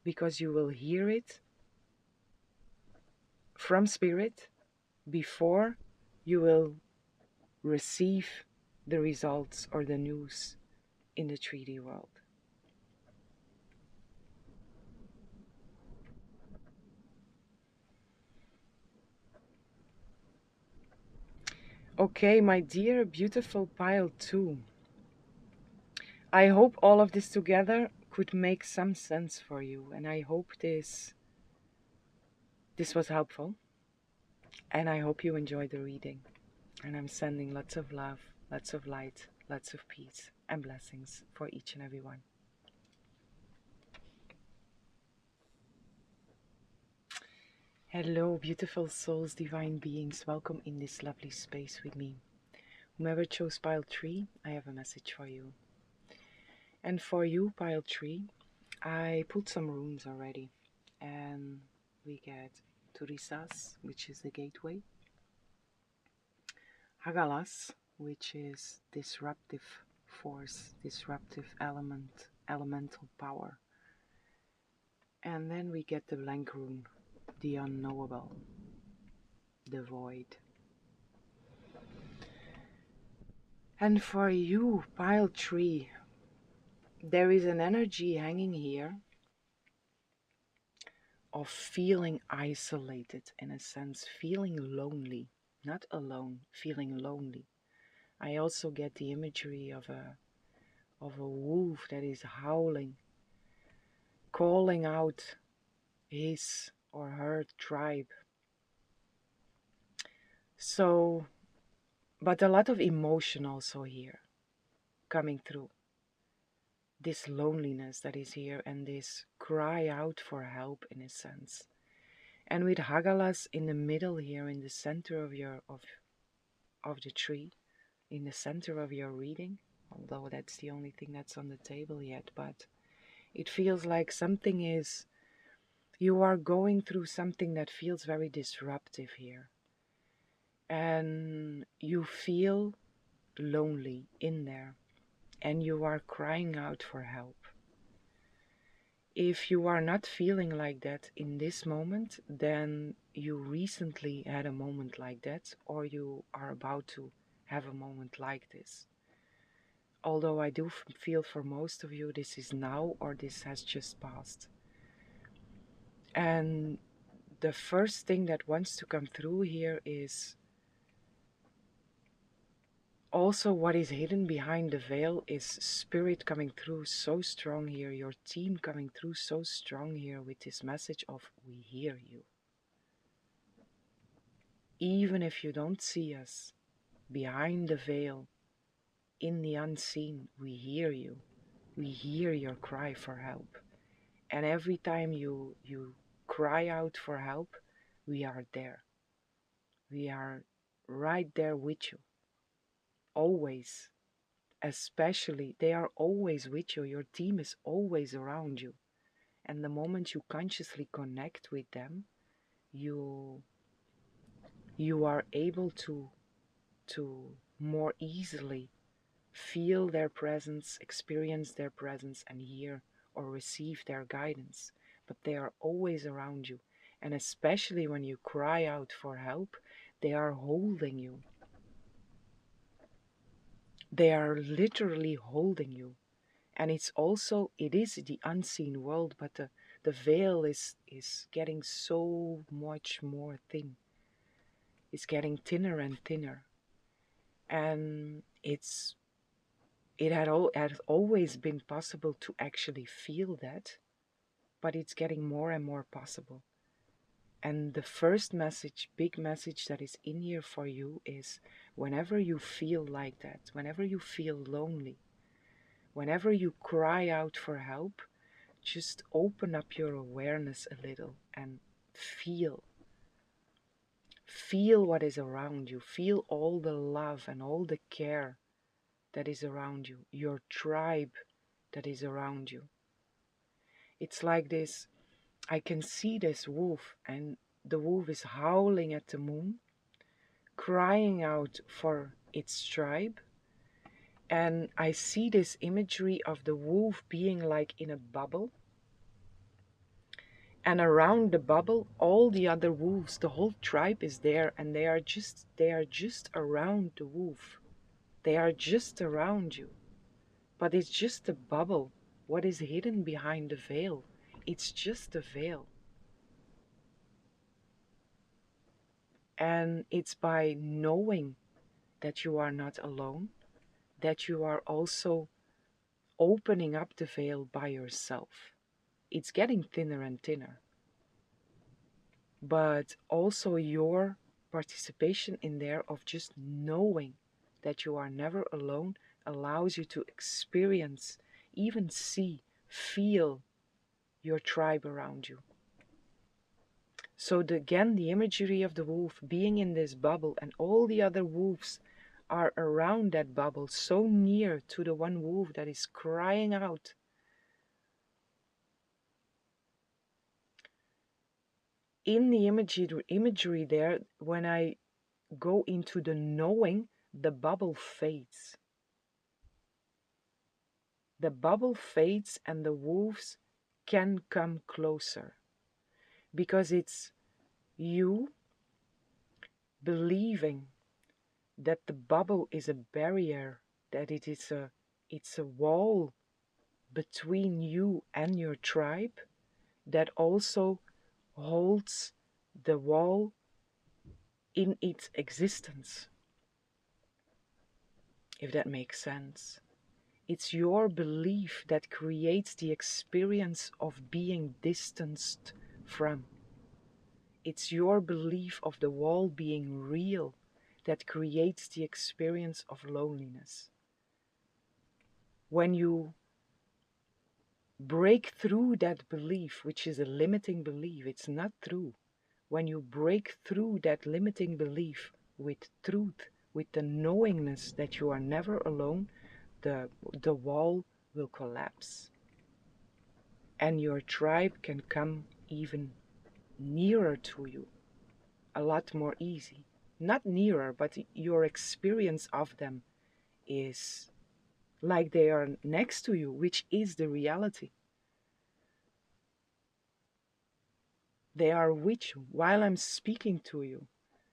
S1: because you will hear it from spirit before you will receive the results or the news in the 3D world. Okay, my dear beautiful pile 2. I hope all of this together could make some sense for you, and I hope this was helpful, and I hope you enjoyed the reading. And I'm sending lots of love, lots of light, lots of peace and blessings for each and every one. Hello, beautiful souls, divine beings. Welcome in this lovely space with me. Whomever chose pile 3, I have a message for you. And for you, pile 3, I put some runes already. And we get Turisas, which is the gateway. Hagalas, which is disruptive force, disruptive element, elemental power. And then we get the blank rune, the unknowable, the void. And for you, pile 3, there is an energy hanging here of feeling isolated, in a sense, feeling lonely, not alone, feeling lonely. I also get the imagery of a wolf that is howling, calling out his or her tribe. So, but a lot of emotion also here coming through. This loneliness that is here and this cry out for help in a sense. And with Hagalas in the middle here, in the center of your of the tree, in the center of your reading, although that's the only thing that's on the table yet, but it feels like something is, you are going through something that feels very disruptive here. And you feel lonely in there, and you are crying out for help. If you are not feeling like that in this moment, then you recently had a moment like that, or you are about to have a moment like this. Although I do feel for most of you this is now, or this has just passed. And the first thing that wants to come through here is Also, what is hidden behind the veil is spirit coming through so strong here, your team coming through so strong here with this message of we hear you. Even if you don't see us, behind the veil, in the unseen, we hear you. We hear your cry for help. And every time you cry out for help, we are there. We are right there with you. Always. Especially, they are always with you. Your team is always around you. And the moment you consciously connect with them, you are able to more easily feel their presence, experience their presence, and hear or receive their guidance. But they are always around you. And especially when you cry out for help, they are holding you. They are literally holding you. And it is the unseen world, but the veil is getting so much more thin. It's getting thinner and thinner. And it had always been possible to actually feel that, but it's getting more and more possible. And the first message, big message that is in here for you is whenever you feel like that, whenever you feel lonely, whenever you cry out for help, just open up your awareness a little and feel. Feel what is around you. Feel all the love and all the care that is around you, your tribe that is around you. It's like this, I can see this wolf, and the wolf is howling at the moon, crying out for its tribe. And I see this imagery of the wolf being like in a bubble. And around the bubble, all the other wolves, the whole tribe is there, and they are just around the wolf. They are just around you. But it's just a bubble. What is hidden behind the veil? It's just a veil. And it's by knowing that you are not alone, that you are also opening up the veil by yourself. It's getting thinner and thinner. But also your participation in there of just knowing that you are never alone allows you to experience, even see, feel your tribe around you. So again, the imagery of the wolf being in this bubble, and all the other wolves are around that bubble, so near to the one wolf that is crying out. In the imagery there, when I go into the knowing, the bubble fades. The bubble fades and the wolves can come closer, because it's you believing that the bubble is a barrier, that it's a wall between you and your tribe that also holds the wall in its existence, if that makes sense. It's your belief that creates the experience of being distanced from. It's your belief of the wall being real that creates the experience of loneliness. When you break through that belief, which is a limiting belief, it's not true. When you break through that limiting belief with truth, with the knowingness that you are never alone, the wall will collapse. And your tribe can come even nearer to you, a lot more easy. Not nearer, but your experience of them is like they are next to you, which is the reality. They are with you while I'm speaking to you.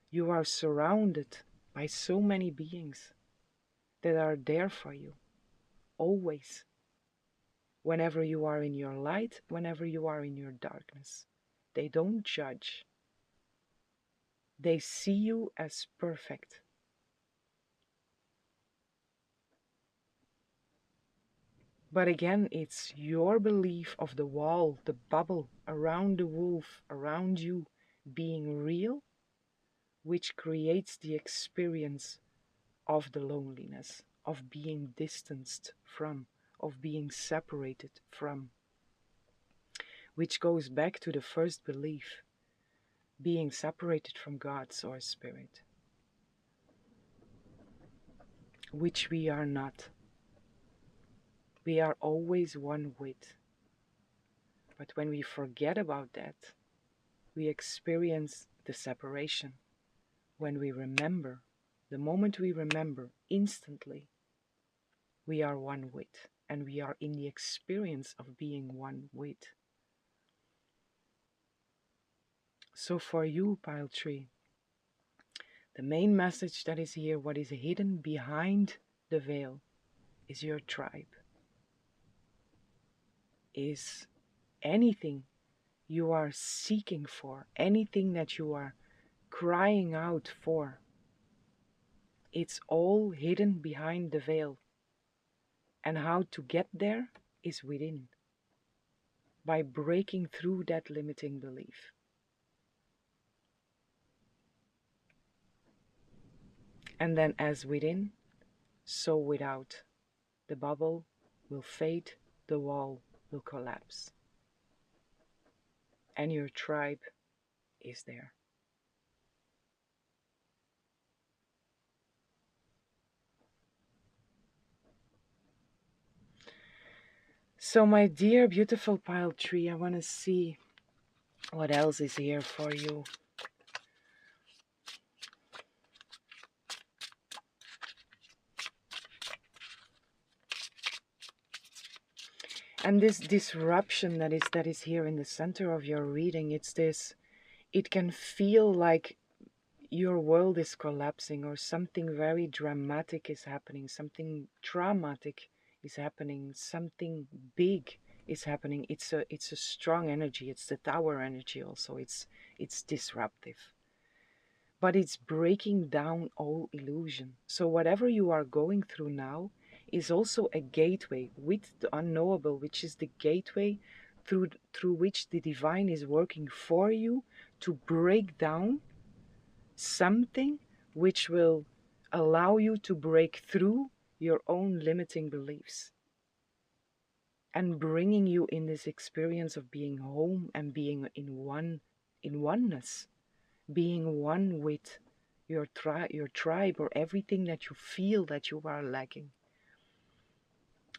S1: You are surrounded by so many beings that are there for you, always. Whenever you are in your light, whenever you are in your darkness. They don't judge. They see you as perfect. But again, it's your belief of the wall, the bubble around the wolf, around you being real, which creates the experience of the loneliness, of being distanced from, of being separated from, which goes back to the first belief, being separated from God, source, spirit, which we are not. We are always one with. But when we forget about that, we experience the separation. When we remember, the moment we remember, instantly, we are one with, and we are in the experience of being one with. So for you, Pile Tree, the main message that is here, what is hidden behind the veil, is your tribe, is anything you are seeking for, anything that you are crying out for. It's all hidden behind the veil. And how to get there is within, by breaking through that limiting belief. And then as within, so without. The bubble will fade, the wall will collapse. And your tribe is there. So my dear beautiful Pile Tree, I want to see what else is here for you. And this disruption that is here in the center of your reading, it's this, it can feel like your world is collapsing, or something very dramatic is happening, something traumatic is happening, something big is happening. It's a strong energy. It's the tower energy also. It's disruptive. But it's breaking down all illusion. So whatever you are going through now is also a gateway with the unknowable, which is the gateway through which the divine is working for you to break down something which will allow you to break through your own limiting beliefs, and bringing you in this experience of being home and being in oneness, being one with your tribe, or everything that you feel that you are lacking,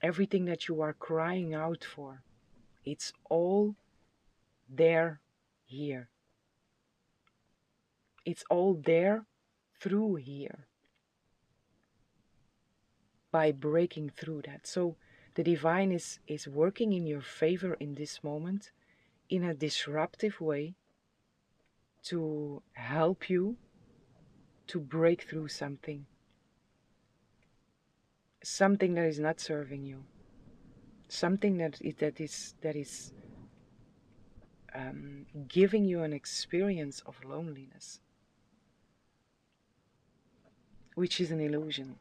S1: everything that you are crying out for. It's all there here. It's all there through here, by breaking through that. So the divine is working in your favor in this moment in a disruptive way to help you to break through something that is not serving you, something that is giving you an experience of loneliness, which is an illusion.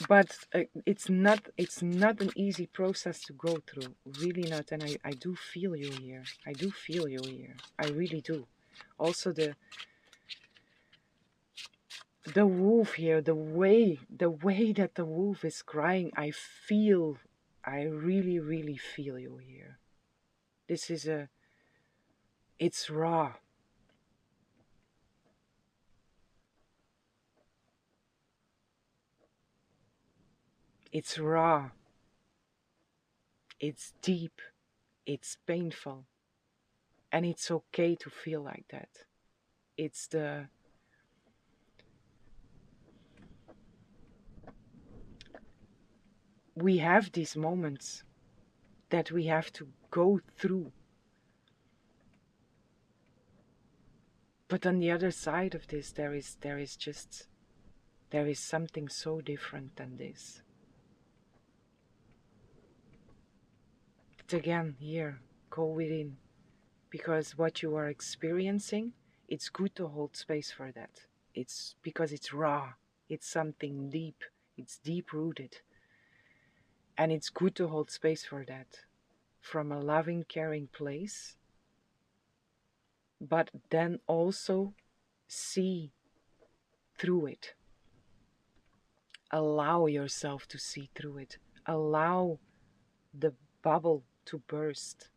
S1: But it's not an easy process to go through, really not. And I do feel you here. I do feel you here. I really do. Also the wolf here, the way that the wolf is crying, I really, really feel you here. This is it's raw. It's raw. It's deep. It's painful. And it's okay to feel like that. We have these moments that we have to go through. But on the other side of this, there is something so different than this. But again, here, go within, because what you are experiencing, it's good to hold space for that. It's because it's raw. It's something deep. It's deep rooted. And it's good to hold space for that from a loving, caring place. But then also see through it. Allow yourself to see through it. Allow the bubble to burst.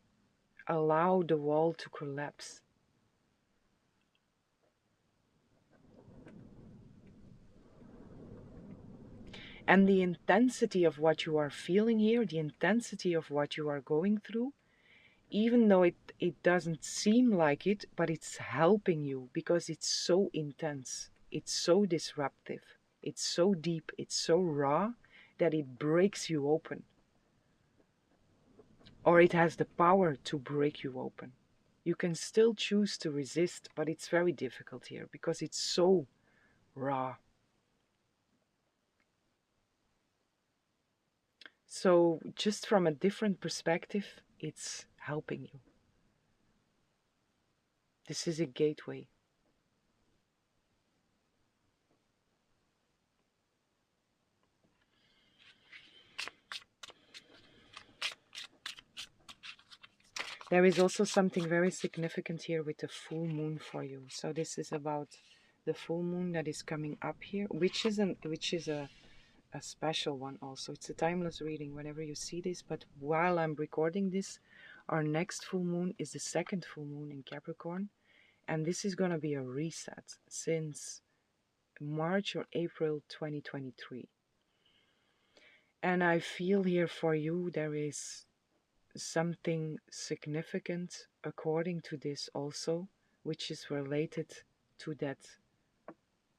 S1: Allow the wall to collapse. And the intensity of what you are feeling here, the intensity of what you are going through, even though it doesn't seem like it, but it's helping you because it's so intense. It's so disruptive. It's so deep. It's so raw that it breaks you open. Or it has the power to break you open. You can still choose to resist, but it's very difficult here because it's so raw. So just from a different perspective, it's helping you. This is a gateway. There is also something very significant here with the full moon for you. So this is about the full moon that is coming up here, which is a special one also. It's a timeless reading whenever you see this, but while I'm recording this, our next full moon is the second full moon in Capricorn, and this is going to be a reset since March or April 2023. And I feel here for you there is something significant according to this also, which is related to that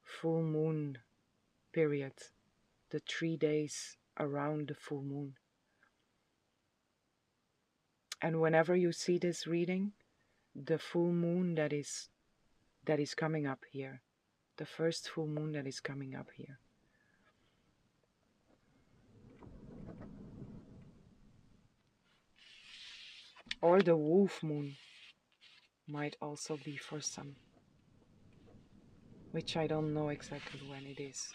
S1: full moon period, the 3 days around the full moon. And whenever you see this reading, the full moon that is coming up here, the first full moon that is coming up here, or the wolf moon might also be for some, which I don't know exactly when it is.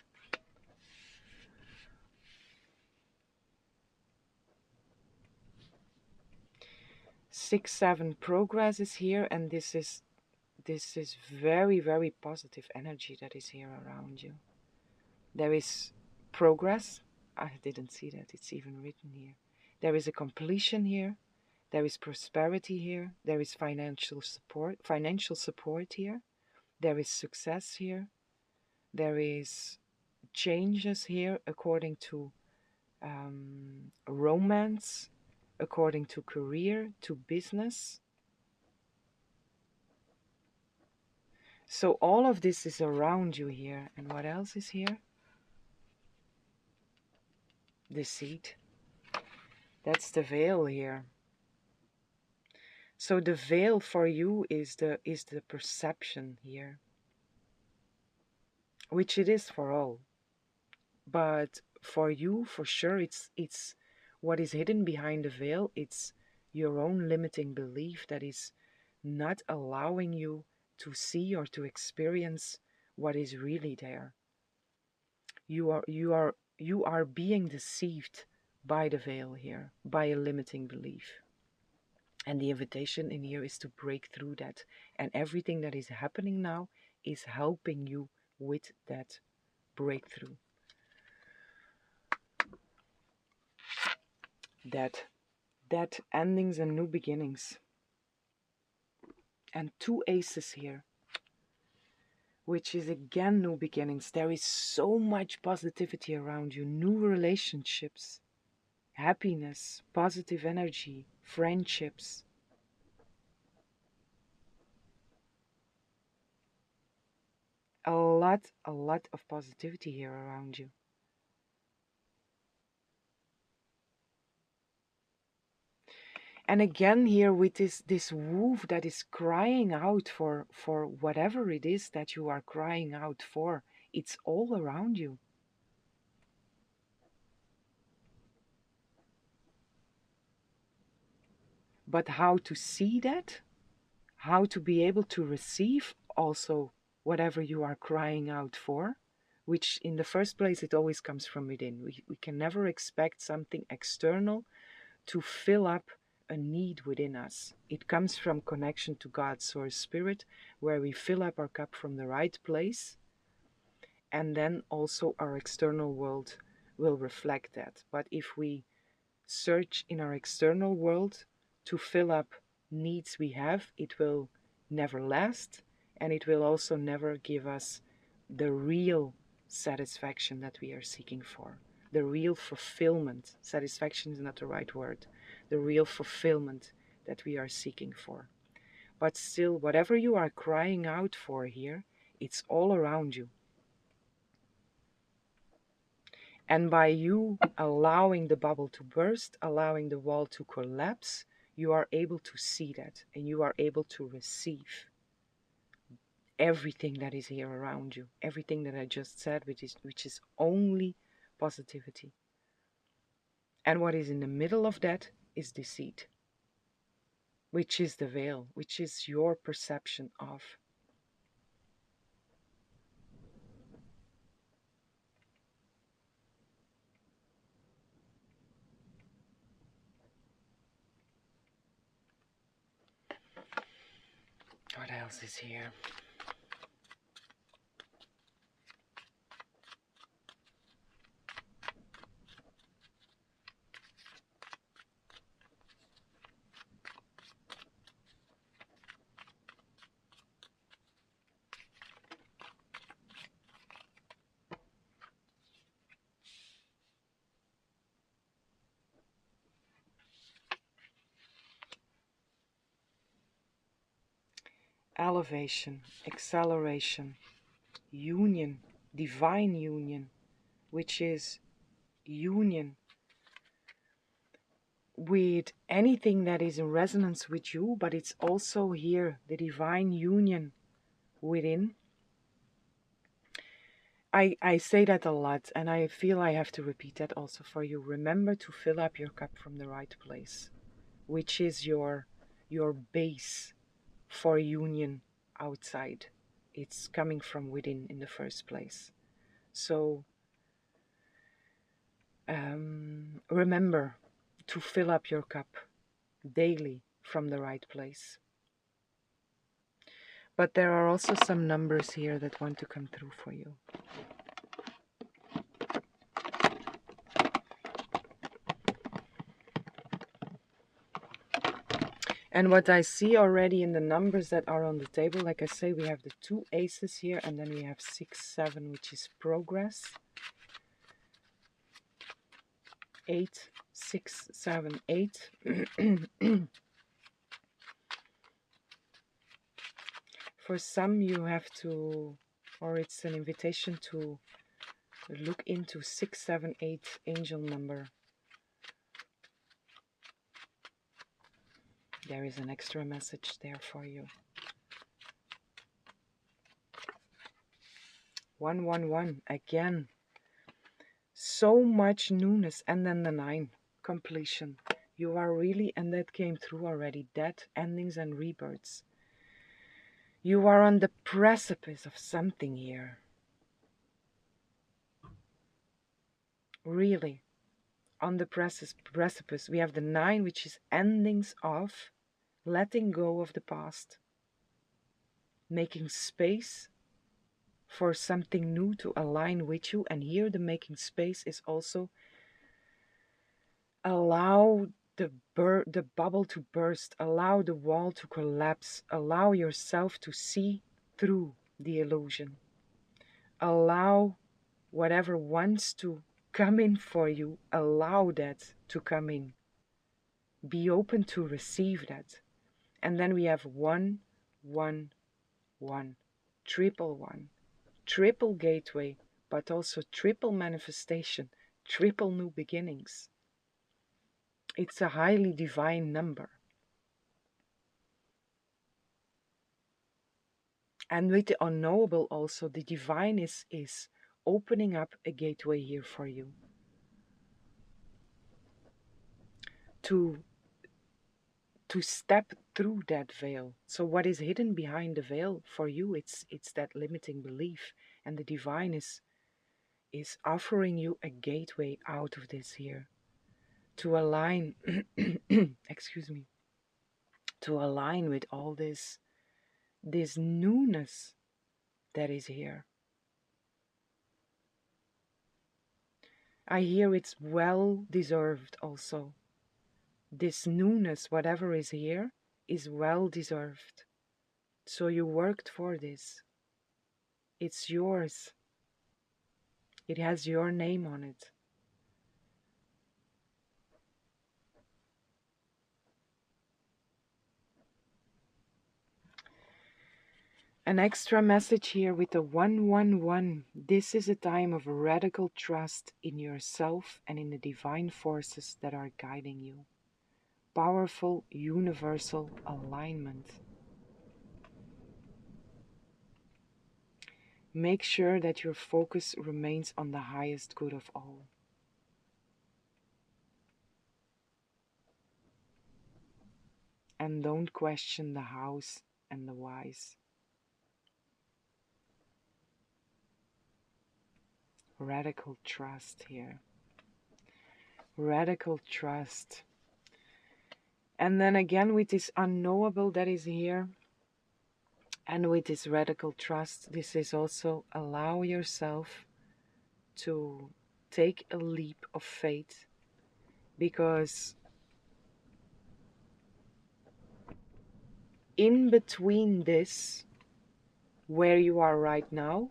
S1: 6-7 progress is here, and this is very, very positive energy that is here around you. There is progress. I didn't see that. It's even written here. There is a completion here. There is prosperity here. There is financial support here. There is success here. There is changes here according to romance, according to career, to business. So all of this is around you here. And what else is here? The seed. That's the veil here. So the veil for you is the perception here, which it is for all. But for you, for sure, it's what is hidden behind the veil. It's your own limiting belief that is not allowing you to see or to experience what is really there. You are being deceived by the veil here, by a limiting belief. And the invitation in here is to break through that. And everything that is happening now is helping you with that breakthrough. That endings and new beginnings. And 2 aces here, which is again new beginnings. There is so much positivity around you, new relationships, happiness, positive energy, friendships. A lot of positivity here around you. And again here with this wolf that is crying out for whatever it is that you are crying out for. It's all around you. But how to see that, how to be able to receive also whatever you are crying out for, which in the first place, it always comes from within. We can never expect something external to fill up a need within us. It comes from connection to God's source spirit, where we fill up our cup from the right place, and then also our external world will reflect that. But if we search in our external world to fill up needs we have, it will never last, and it will also never give us the real satisfaction that we are seeking for. The real fulfillment. Satisfaction is not the right word. The real fulfillment that we are seeking for. But still, whatever you are crying out for here, it's all around you. And by you allowing the bubble to burst, allowing the wall to collapse, you are able to see that, and you are able to receive everything that is here around you, everything that I just said, which is only positivity. And what is in the middle of that is deceit, which is the veil, which is your perception of. What else is here? Elevation, acceleration, union, divine union, which is union with anything that is in resonance with you, but it's also here the divine union within. I say that a lot, and I feel I have to repeat that also for you. Remember to fill up your cup from the right place, which is your base for union outside. It's coming from within in the first place. So remember to fill up your cup daily from the right place. But there are also some numbers here that want to come through for you. And what I see already in the numbers that are on the table, like I say, we have the 2 aces here, and then we have 6, 7, which is progress. 8, 6, 7, 8. For some you have to, or it's an invitation to look into 6, 7, 8 angel number. There is an extra message there for you. 111 again. So much newness, and then the 9, completion. You are really, and that came through already, death, endings and rebirths. You are on the precipice of something here. Really, on the precipice. We have the 9, which is endings of letting go of the past, making space for something new to align with you. And here the making space is also allow the bubble to burst, allow the wall to collapse, allow yourself to see through the illusion. Allow whatever wants to come in for you, allow that to come in. Be open to receive that. And then we have 1, 1, 1, triple 1, triple gateway, but also triple manifestation, triple new beginnings. It's a highly divine number. And with the unknowable also, the divine is opening up a gateway here for you. To to step through that veil. So what is hidden behind the veil for you, it's that limiting belief, and the divine is offering you a gateway out of this here, to align excuse me, to align with all this newness that is here. I hear it's well deserved also. This newness, whatever is here, is well deserved. So you worked for this. It's yours. It has your name on it. An extra message here with the 111. This is a time of radical trust in yourself and in the divine forces that are guiding you. Powerful universal alignment. Make sure that your focus remains on the highest good of all. And don't question the hows and the whys. Radical trust here. Radical trust. And then again with this unknowable that is here, and with this radical trust, this is also allow yourself to take a leap of faith, because in between this, where you are right now,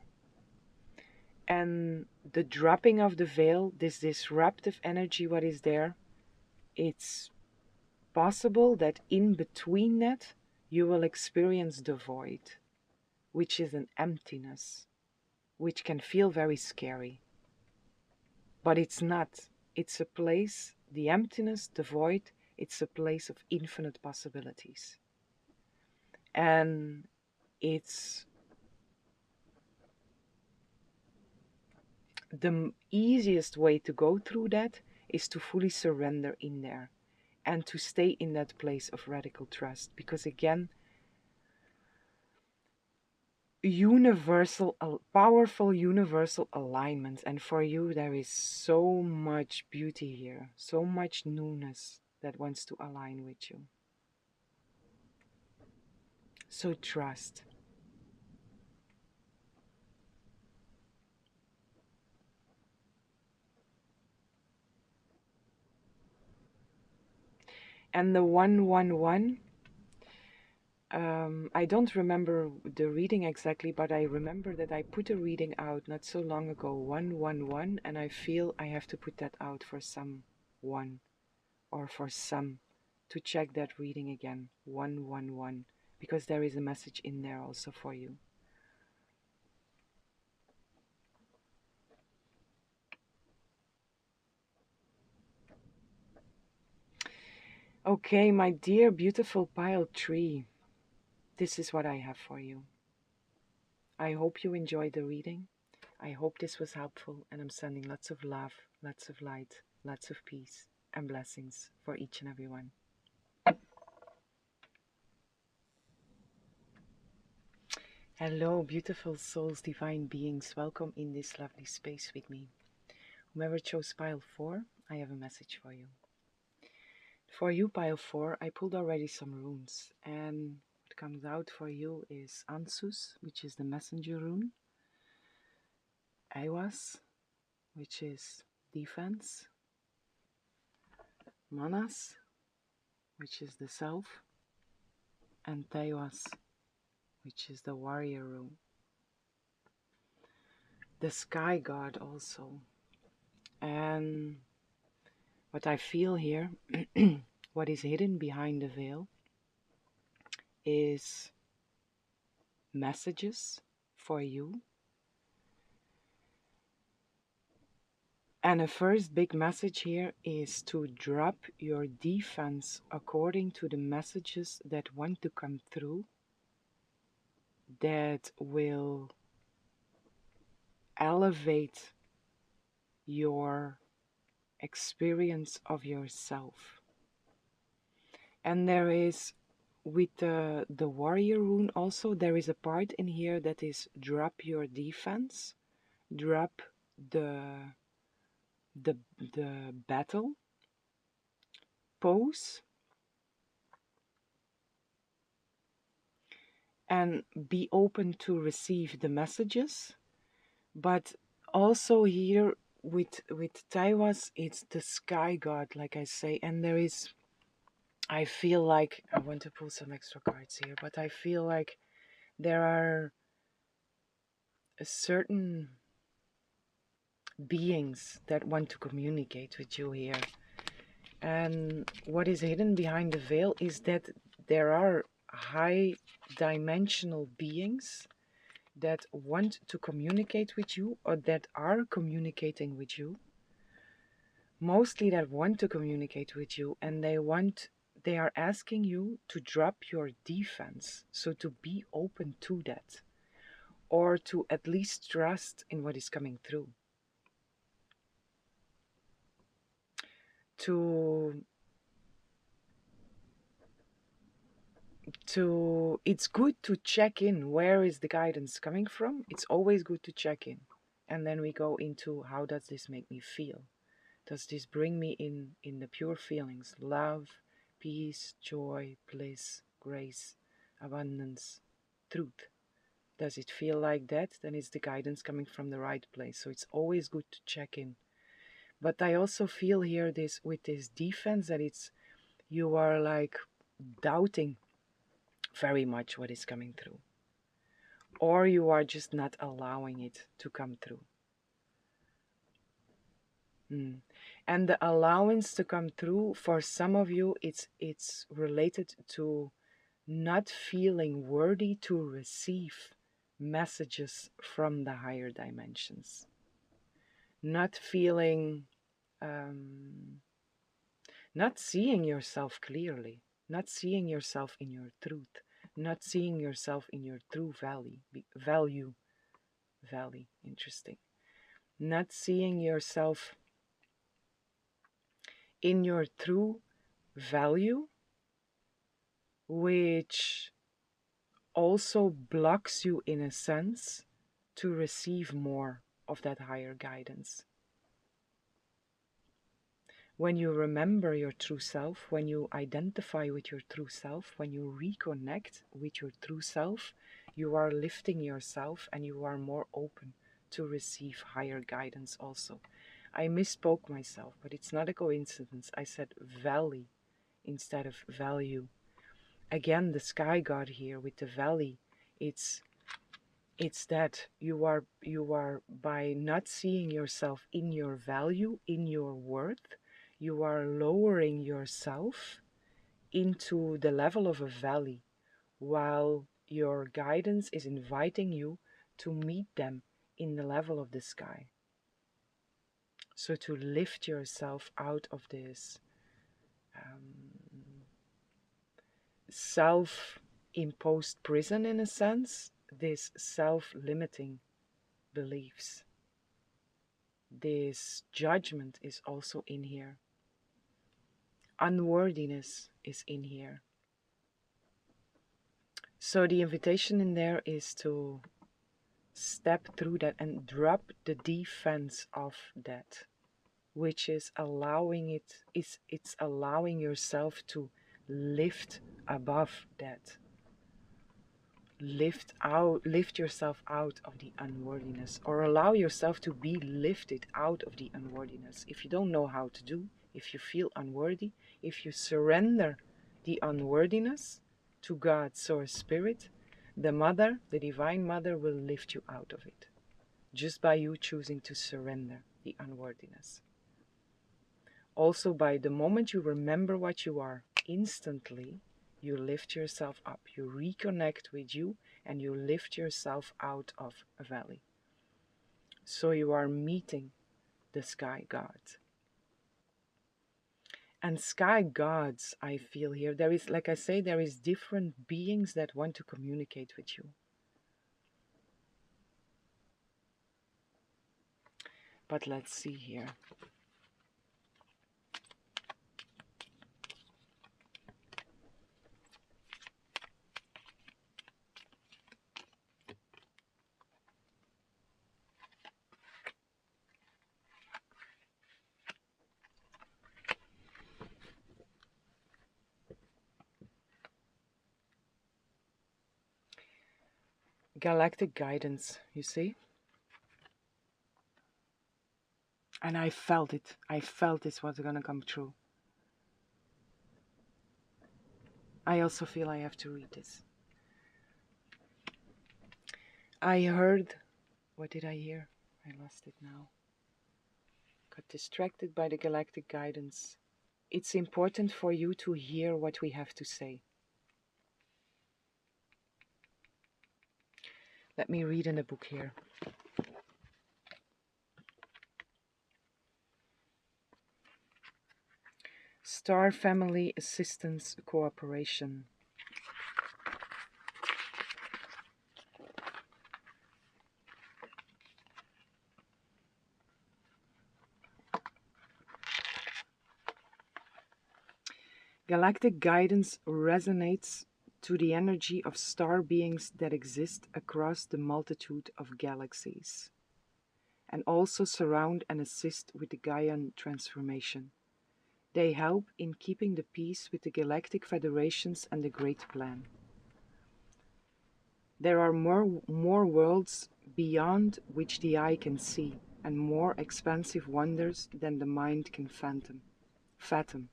S1: and the dropping of the veil, this disruptive energy, what is there, it's possible that in between that, you will experience the void, which is an emptiness, which can feel very scary. But it's not. It's a place, the emptiness, the void, it's a place of infinite possibilities. And it's the easiest way to go through that is to fully surrender in there and to stay in that place of radical trust. Because again, powerful universal alignment, and for you there is so much beauty here, so much newness that wants to align with you. So trust. And the 111, I don't remember the reading exactly, but I remember that I put a reading out not so long ago, 111, and I feel I have to put that out for someone or for some to check that reading again, 111, because there is a message in there also for you. Okay, my dear beautiful pile 3, this is what I have for you. I hope you enjoyed the reading. I hope this was helpful, and I'm sending lots of love, lots of light, lots of peace and blessings for each and every one. Hello, beautiful souls, divine beings. Welcome in this lovely space with me. Whomever chose pile 4, I have a message for you. For you, pile 4, I pulled already some runes, and what comes out for you is Ansus, which is the messenger rune, Aiwas, which is defense, Manas, which is the self, and Taiwas, which is the warrior rune. The sky god also. And what I feel here, what is hidden behind the veil, is messages for you. And a first big message here is to drop your defense according to the messages that want to come through, that will elevate your experience of yourself. And there is, with the warrior rune also, there is a part in here that is drop your defense, drop the the battle pose, and be open to receive the messages. But also here with Taiwas, it's the sky god, like I say, and there is, I feel like, I want to pull some extra cards here, but I feel like there are a certain beings that want to communicate with you here. And what is hidden behind the veil is that there are high dimensional beings that want to communicate with you, or that are communicating with you, mostly that want to communicate with you, and they are asking you to drop your defense, so to be open to that, or to at least trust in what is coming through, to it's good to check in, where is the guidance coming from. It's always good to check in, and then we go into, how does this make me feel? Does this bring me in the pure feelings, love, peace, joy, bliss, grace, abundance, truth? Does it feel like that? Then it's the guidance coming from the right place. So it's always good to check in. But I also feel here this, with this defense, that it's, you are like doubting very much what is coming through, or you are just not allowing it to come through. And the allowance to come through, for some of you, it's related to not feeling worthy to receive messages from the higher dimensions, not feeling, not seeing yourself clearly, not seeing yourself in your truth, not seeing yourself in your true value, interesting, not seeing yourself in your true value, which also blocks you, in a sense, to receive more of that higher guidance. When you remember your true self, when you identify with your true self, when you reconnect with your true self, you are lifting yourself, and you are more open to receive higher guidance also. I misspoke myself, but it's not a coincidence. I said valley instead of value. Again, the sky god here with the valley, it's that you are, by not seeing yourself in your value, in your worth, you are lowering yourself into the level of a valley, while your guidance is inviting you to meet them in the level of the sky. So to lift yourself out of this self-imposed prison, in a sense, this self-limiting beliefs. This judgment is also in here. Unworthiness is in here. So the invitation in there is to step through that and drop the defense of that, which is it's allowing yourself to lift above that. Lift yourself out of the unworthiness, or allow yourself to be lifted out of the unworthiness. If you don't know how to do, if you feel unworthy, if you surrender the unworthiness to God, Source Spirit, the Mother, the Divine Mother, will lift you out of it, just by you choosing to surrender the unworthiness. Also, by the moment you remember what you are, instantly you lift yourself up, you reconnect with you, and you lift yourself out of a valley. So you are meeting the sky god. And sky gods, I feel here, there is, like I say, there is different beings that want to communicate with you. But let's see here. galactic guidance, you see? And I felt it. I felt this was gonna come true. I also feel I have to read this. I heard, what did I hear? I lost it now. Got distracted by the galactic guidance. It's important for you to hear what we have to say. Let me read in the book here. Star Family Assistance Cooperation. Galactic guidance resonates to the energy of star beings that exist across the multitude of galaxies, and also surround and assist with the Gaian transformation. They help in keeping the peace with the galactic federations and the Great Plan. There are more worlds beyond which the eye can see, and more expansive wonders than the mind can fathom.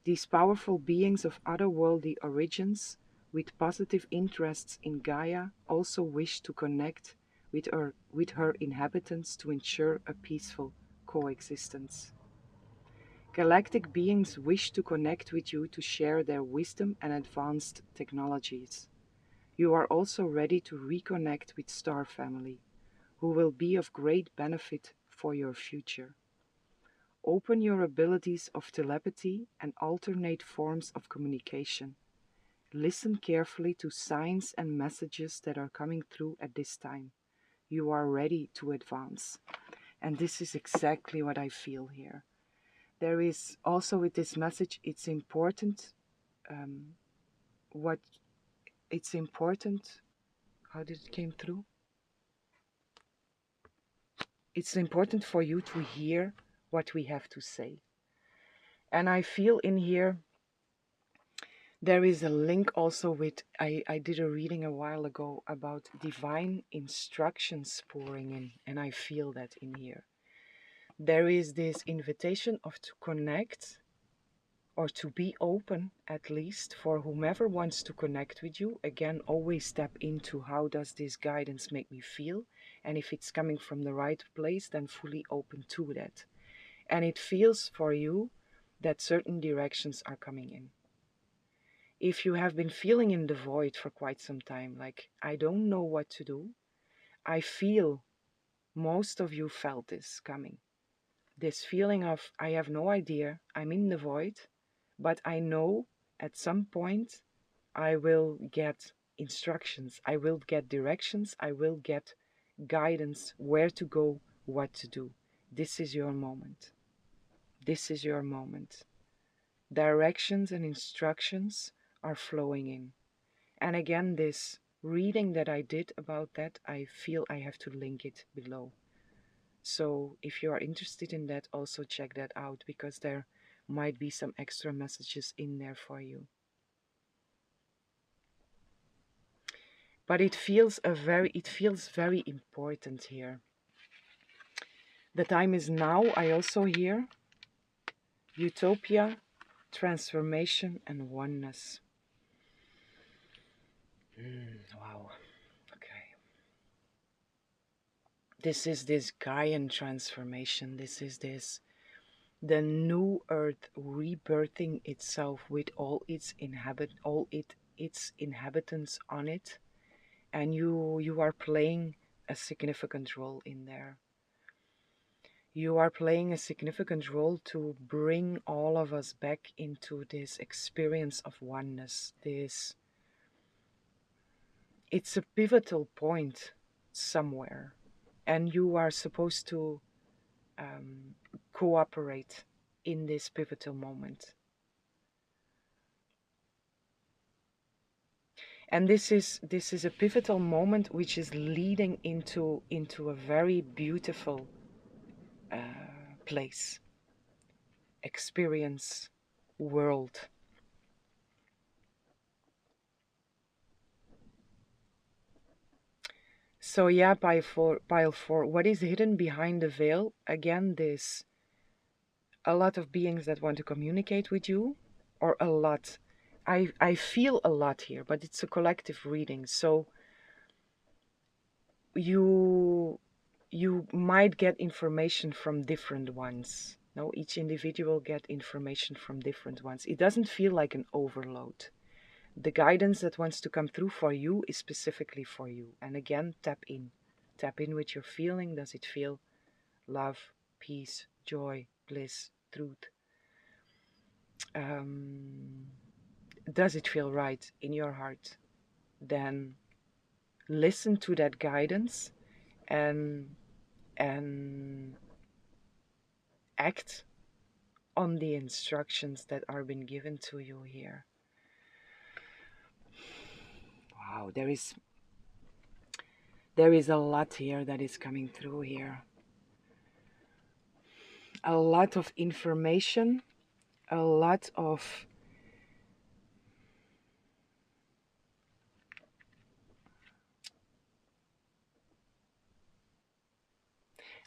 S1: These powerful beings of otherworldly origins, with positive interests in Gaia, also wish to connect with her inhabitants to ensure a peaceful coexistence. Galactic beings wish to connect with you to share their wisdom and advanced technologies. You are also ready to reconnect with Star Family, who will be of great benefit for your future. Open your abilities of telepathy and alternate forms of communication. Listen carefully to signs and messages that are coming through at this time. You are ready to advance. And this is exactly what I feel here. There is also with this message, it's important, how did it came through? It's important for you to hear what we have to say. And I feel in here, there is a link also with, I did a reading a while ago about divine instructions pouring in, and I feel that in here. There is this invitation of to connect, or to be open at least for whomever wants to connect with you. Again, always step into how does this guidance make me feel, and if it's coming from the right place, then fully open to that. And it feels for you that certain directions are coming in. If you have been feeling in the void for quite some time, like I don't know what to do, I feel most of you felt this coming. This feeling of I have no idea, I'm in the void, but I know at some point I will get instructions, I will get directions, I will get guidance where to go, what to do. This is your moment. This is your moment. Directions and instructions are flowing in. And again, this reading that I did about that, I feel I have to link it below. So if you are interested in that, also check that out, because there might be some extra messages in there for you. But it feels very important here. The time is now. I also hear utopia, transformation, and oneness. Wow. Okay. This is this Gaian transformation. This is the new earth rebirthing itself with all its inhabitants on it, and you are playing a significant role in there. You are playing a significant role to bring all of us back into this experience of oneness. It's a pivotal point somewhere, and you are supposed to cooperate in this pivotal moment. And this is a pivotal moment which is leading into a very beautiful place, experience, world. So yeah, pile 4, what is hidden behind the veil? Again, this a lot of beings that want to communicate with you, or a lot. I feel a lot here, but it's a collective reading. So you might get information from different ones. No, each individual get information from different ones. It doesn't feel like an overload. The guidance that wants to come through for you is specifically for you. And again, tap in. Tap in with your feeling. Does it feel love, peace, joy, bliss, truth? Does it feel right in your heart? Then listen to that guidance and and act on the instructions that are been given to you here. Wow, there is a lot here that is coming through here. A lot of information, a lot of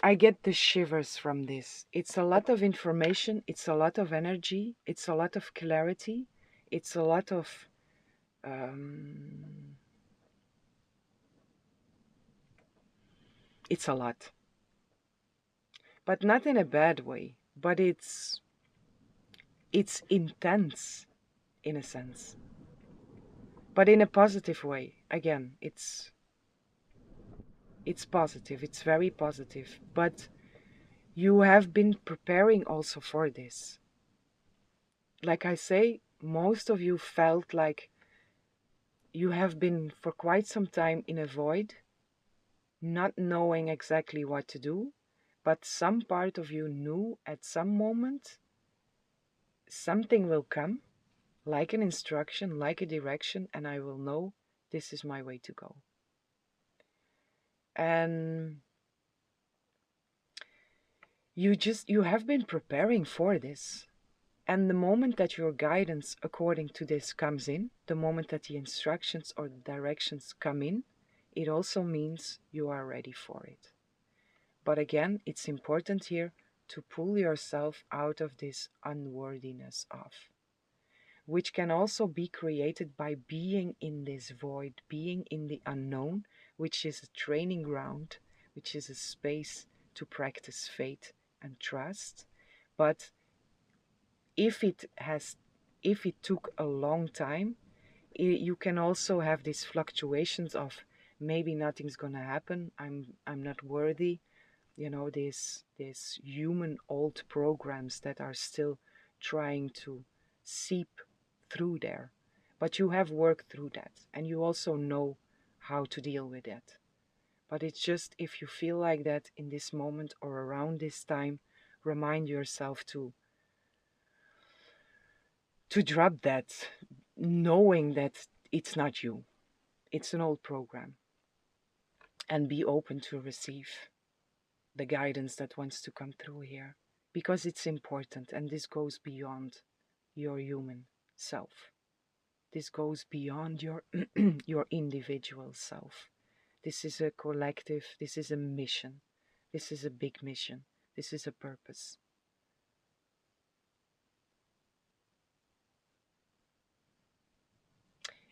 S1: I get the shivers from this. It's a lot of information, it's a lot of energy, it's a lot of clarity, it's a lot of it's a lot. But not in a bad way, but it's intense in a sense. But in a positive way. Again, it's positive, it's very positive, but you have been preparing also for this. Like I say, most of you felt like you have been for quite some time in a void, not knowing exactly what to do, but some part of you knew at some moment something will come, like an instruction, like a direction, and I will know this is my way to go. And you have been preparing for this. And the moment that your guidance according to this comes in, the moment that the instructions or the directions come in, it also means you are ready for it. But again, it's important here to pull yourself out of this unworthiness of, which can also be created by being in this void, being in the unknown, which is a training ground, which is a space to practice faith and trust. But if it took a long time, you can also have these fluctuations of maybe nothing's gonna happen. I'm not worthy. You know, these human old programs that are still trying to seep through there. But you have worked through that, and you also know how to deal with that. But it's just if you feel like that in this moment or around this time, remind yourself to drop that, knowing that it's not you, it's an old program, and be open to receive the guidance that wants to come through here, because it's important, and this goes beyond your human self. This goes beyond your your individual self. This is a collective, this is a mission, this is a big mission, this is a purpose.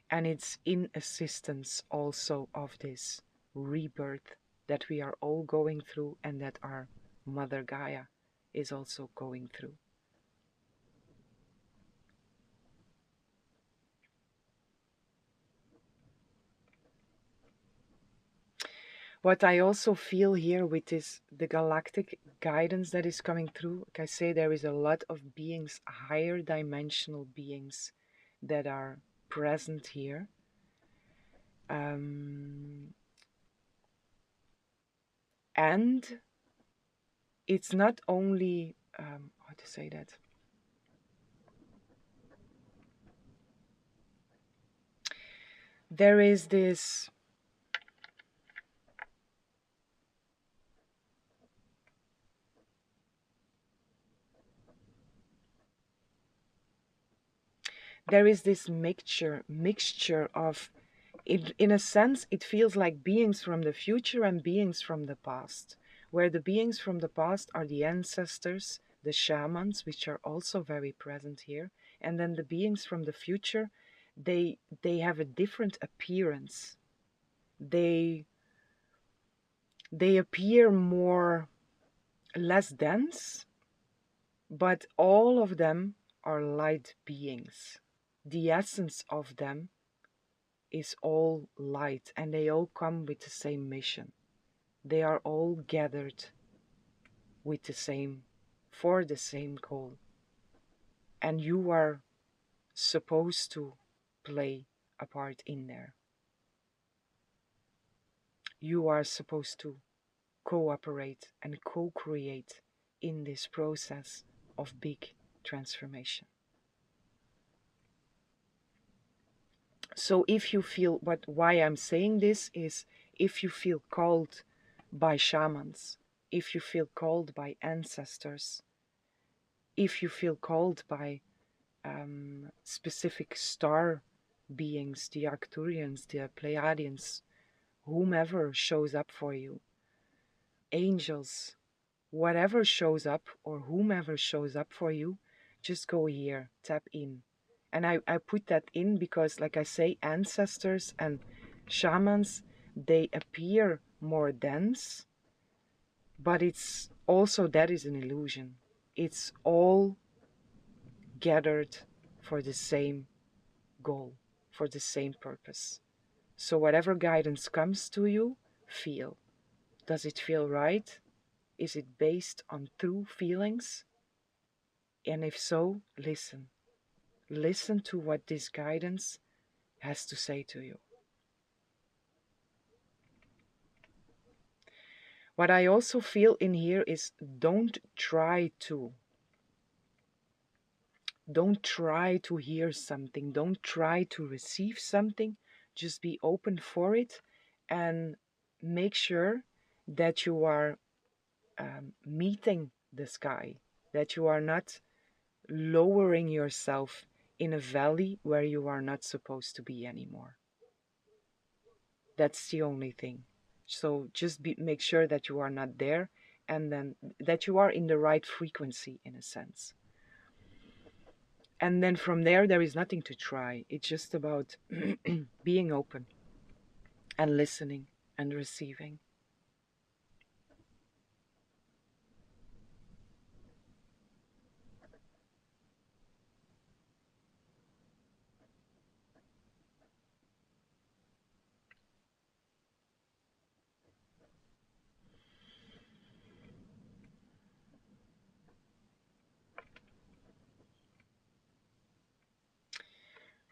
S1: And it's in assistance also of this rebirth that we are all going through, and that our Mother Gaia is also going through. What I also feel here with this, the galactic guidance that is coming through, like I say, there is a lot of beings, higher dimensional beings, that are present here. And it's not only, how to say that? There is this, mixture of In a sense, it feels like beings from the future and beings from the past, where the beings from the past are the ancestors, the shamans, which are also very present here, and then the beings from the future, they have a different appearance. They appear more less dense, but all of them are light beings. The essence of them is all light, and they all come with the same mission. They are all gathered with the same, for the same goal. And you are supposed to play a part in there. You are supposed to cooperate and co-create in this process of big transformation. So if you feel, but why I'm saying this is, if you feel called by shamans, if you feel called by ancestors, if you feel called by specific star beings, the Arcturians, the Pleiadians, whomever shows up for you, angels, whatever shows up or whomever shows up for you, just go here, tap in. And I put that in because, like I say, ancestors and shamans, they appear more dense, but it's also, that is an illusion. It's all gathered for the same goal, for the same purpose. So whatever guidance comes to you, feel. Does it feel right? Is it based on true feelings? And if so, listen. Listen to what this guidance has to say to you. What I also feel in here is don't try to hear something. Don't try to receive something. Just be open for it and make sure that you are meeting the sky, that you are not lowering yourself in a valley where you are not supposed to be anymore. That's the only thing. So just make sure that you are not there, and then that you are in the right frequency, in a sense. And then from there is nothing to try. It's just about being open and listening and receiving.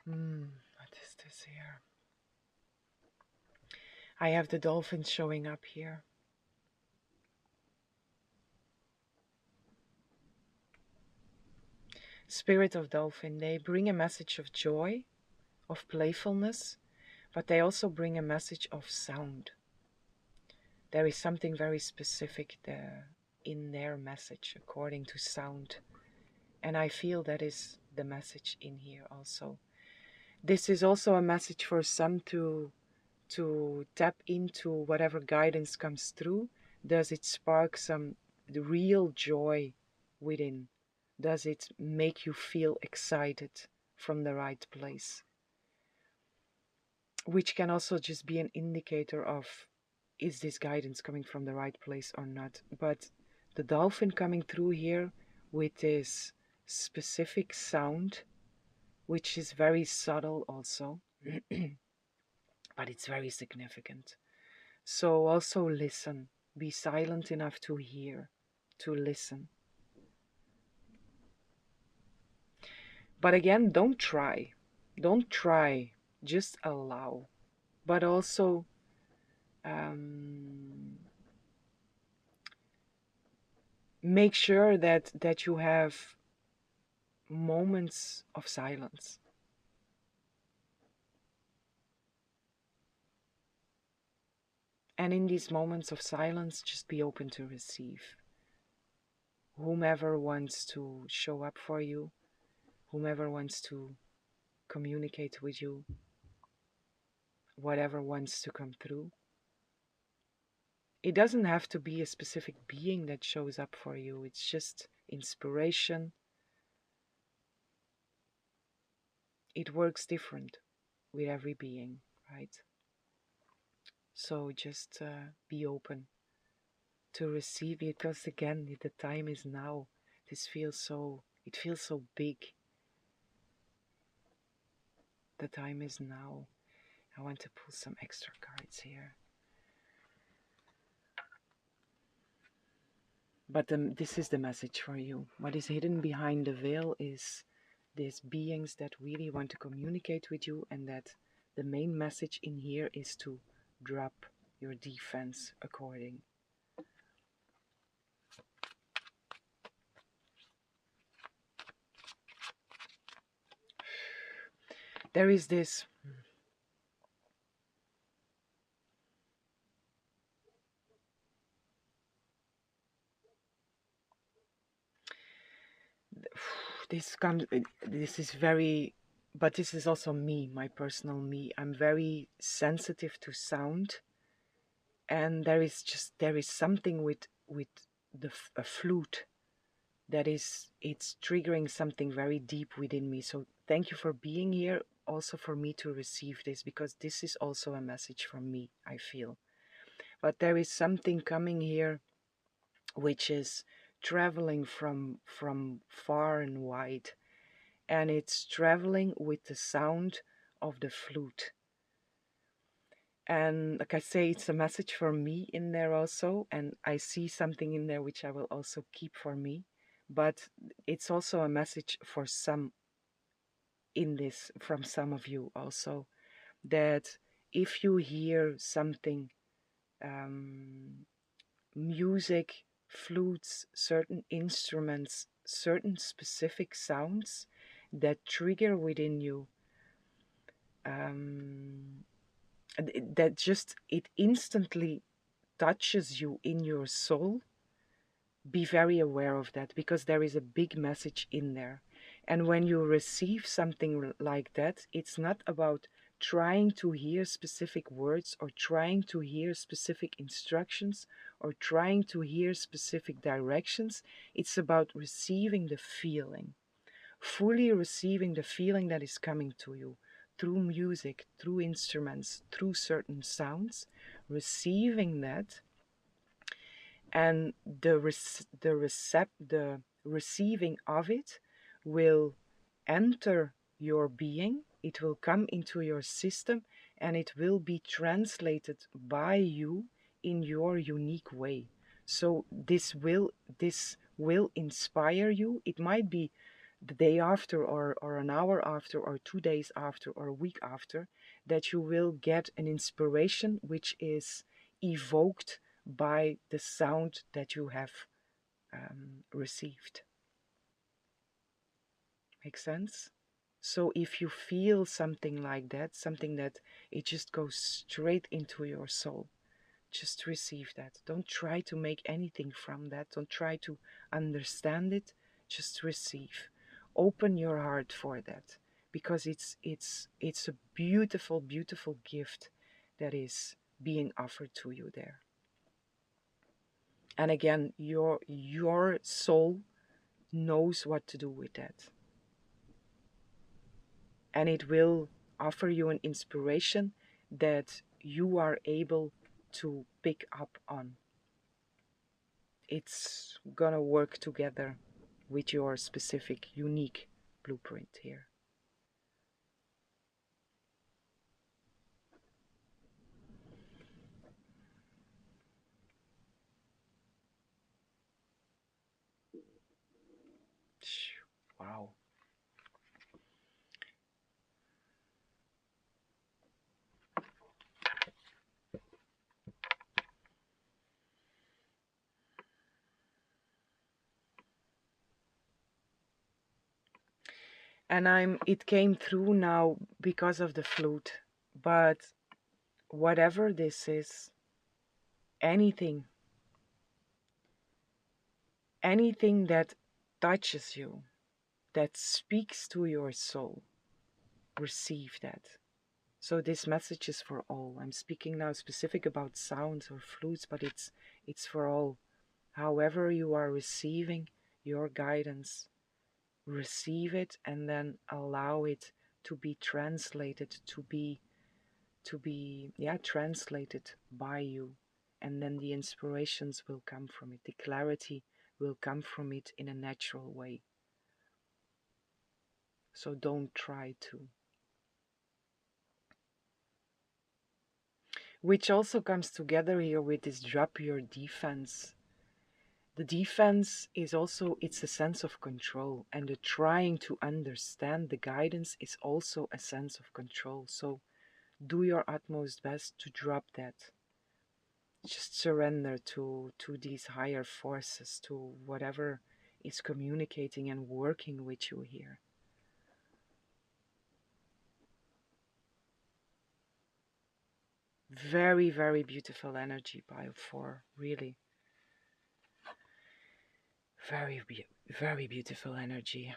S1: What is this here? I have the dolphins showing up here. Spirit of dolphin, they bring a message of joy, of playfulness, but they also bring a message of sound. There is something very specific there in their message according to sound. And I feel that is the message in here also. This is also a message for some to tap into whatever guidance comes through. Does it spark some real joy within? Does it make you feel excited from the right place? Which can also just be an indicator of, is this guidance coming from the right place or not? But the dolphin coming through here with this specific sound, which is very subtle also, but it's very significant. So also listen, be silent enough to hear, to listen. But again, don't try, just allow. But also make sure that you have moments of silence. And in these moments of silence, just be open to receive. Whomever wants to show up for you, whomever wants to communicate with you, whatever wants to come through. It doesn't have to be a specific being that shows up for you. It's just inspiration. It works different with every being, right? So just be open to receive it, because again, the time is now. It feels so big. The time is now. I want to pull some extra cards here. But this is the message for you. What is hidden behind the veil is these beings that really want to communicate with you, and that the main message in here is to drop your defense according. There is this this is very, but this is also me, my personal me. I'm very sensitive to sound, and there is something with a flute that it's triggering something very deep within me. So thank you for being here, also for me to receive this, because this is also a message from me, I feel. But there is something coming here which is traveling from far and wide, and it's traveling with the sound of the flute. And like I say, it's a message for me in there also, and I see something in there which I will also keep for me. But it's also a message for some in this, from some of you also, that if you hear something, music, flutes, certain instruments, certain specific sounds that trigger within you, that just it instantly touches you in your soul, be very aware of that, because there is a big message in there. And when you receive something like that, it's not about trying to hear specific words or trying to hear specific instructions or trying to hear specific directions. It's about receiving the feeling, fully receiving the feeling that is coming to you through music, through instruments, through certain sounds, receiving that, and the receiving of it will enter your being. It will come into your system, and it will be translated by you in your unique way. So this will inspire you. It might be the day after, or an hour after, or 2 days after, or a week after, that you will get an inspiration which is evoked by the sound that you have received. Make sense? So if you feel something like that, something that it just goes straight into your soul, just receive that. Don't try to make anything from that. Don't try to understand it. Just receive. Open your heart for that, because it's a beautiful, beautiful gift that is being offered to you there. And again, your soul knows what to do with that. And it will offer you an inspiration that you are able to pick up on. It's gonna work together with your specific, unique blueprint here. Wow. And it came through now because of the flute. But whatever this is, anything that touches you, that speaks to your soul, receive that. So this message is for all. I'm speaking now specific about sounds or flutes, but it's for all. However you are receiving your guidance, receive it and then allow it to be translated, translated by you. And then the inspirations will come from it. The clarity will come from it in a natural way. So don't try to. Which also comes together here with this drop your defense. The defense is also, it's a sense of control, and the trying to understand the guidance is also a sense of control. So do your utmost best to drop that. Just surrender to these higher forces, to whatever is communicating and working with you here. Very, very beautiful energy, pile 4, really. Very, very beautiful energy.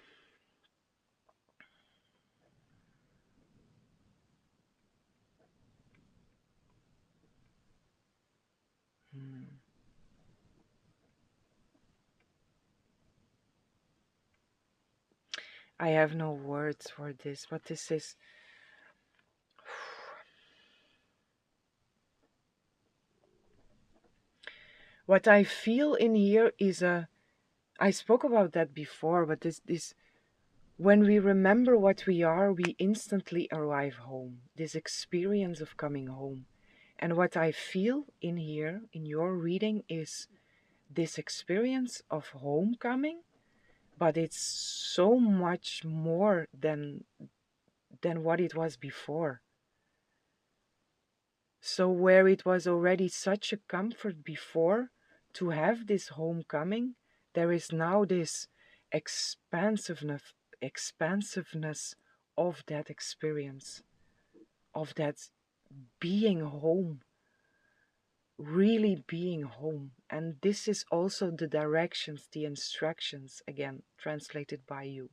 S1: I have no words for this, but this is... What I feel in here is I spoke about that before, but this when we remember what we are, we instantly arrive home. This experience of coming home. And what I feel in here, in your reading, is this experience of homecoming, but it's so much more than what it was before. So where it was already such a comfort before to have this homecoming, there is now this expansiveness of that experience, of that being home, really being home. And this is also the directions, the instructions, again, translated by you,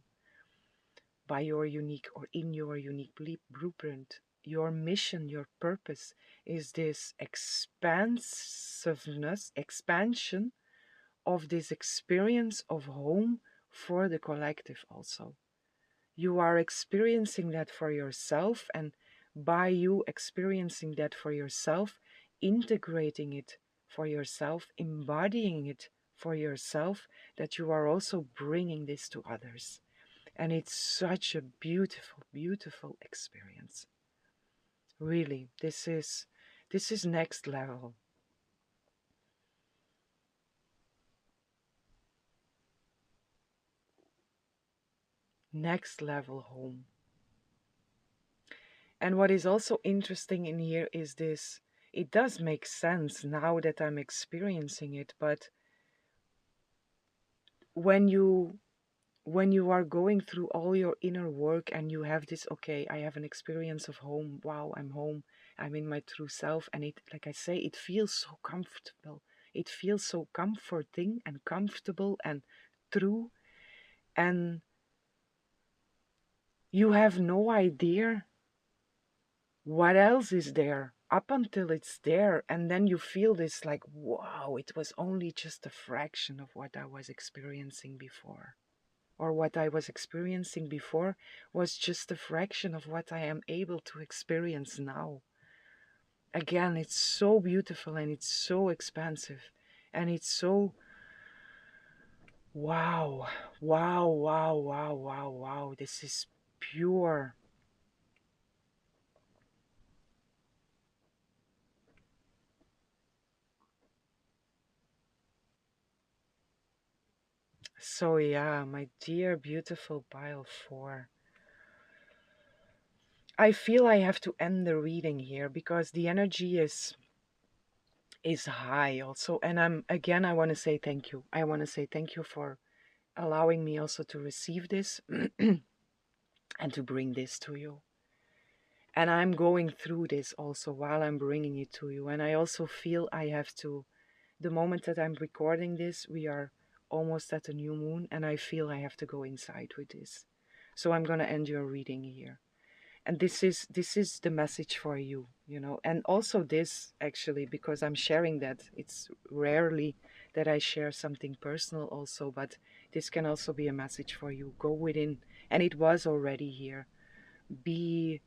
S1: by your unique or in your unique blueprint. Your mission, your purpose is this expansion of this experience of home for the collective also. You are experiencing that for yourself, and by you experiencing that for yourself, integrating it for yourself, embodying it for yourself, that you are also bringing this to others. And it's such a beautiful, beautiful experience. Really, this is next level. Next level home. And what is also interesting in here is this, it does make sense now that I'm experiencing it, but when you are going through all your inner work and you have this, okay, I have an experience of home, wow, I'm home, I'm in my true self, and it, like I say, it feels so comfortable. It feels so comforting and comfortable and true, and you have no idea what else is there up until it's there, and then you feel this like, wow, it was only just a fraction of what I was experiencing before. Or what I was experiencing before was just a fraction of what I am able to experience now. Again, it's so beautiful and it's so expansive and it's so wow, wow, wow, wow, wow, wow. This is pure. So yeah, my dear beautiful pile 4. I feel I have to end the reading here because the energy is high also. And I want to say thank you. I want to say thank you for allowing me also to receive this and to bring this to you. And I'm going through this also while I'm bringing it to you. And I also feel I have to, the moment that I'm recording this, we are almost at the new moon, and I feel I have to go inside with this. So I'm going to end your reading here. And this is the message for you, you know. And also this, actually, because I'm sharing that, it's rarely that I share something personal also, but this can also be a message for you. Go within, and it was already here. Be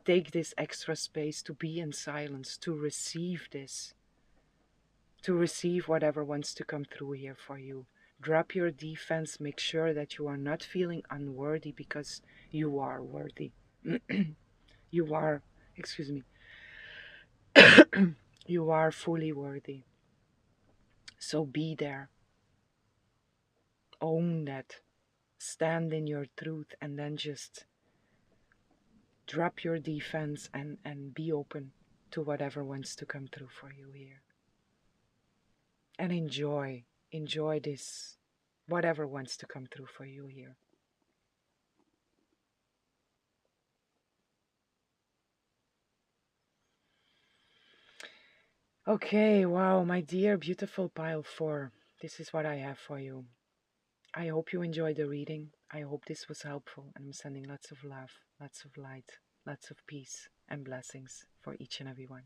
S1: Take this extra space to be in silence, to receive this, to receive whatever wants to come through here for you. Drop your defense. Make sure that you are not feeling unworthy, because you are worthy. You are, excuse me, you are fully worthy. So be there. Own that. Stand in your truth, and then just drop your defense and be open to whatever wants to come through for you here. And enjoy this, whatever wants to come through for you here. Okay, wow, my dear beautiful pile 4, this is what I have for you. I hope you enjoyed the reading. I hope this was helpful, and I'm sending lots of love, lots of light, lots of peace and blessings for each and every one.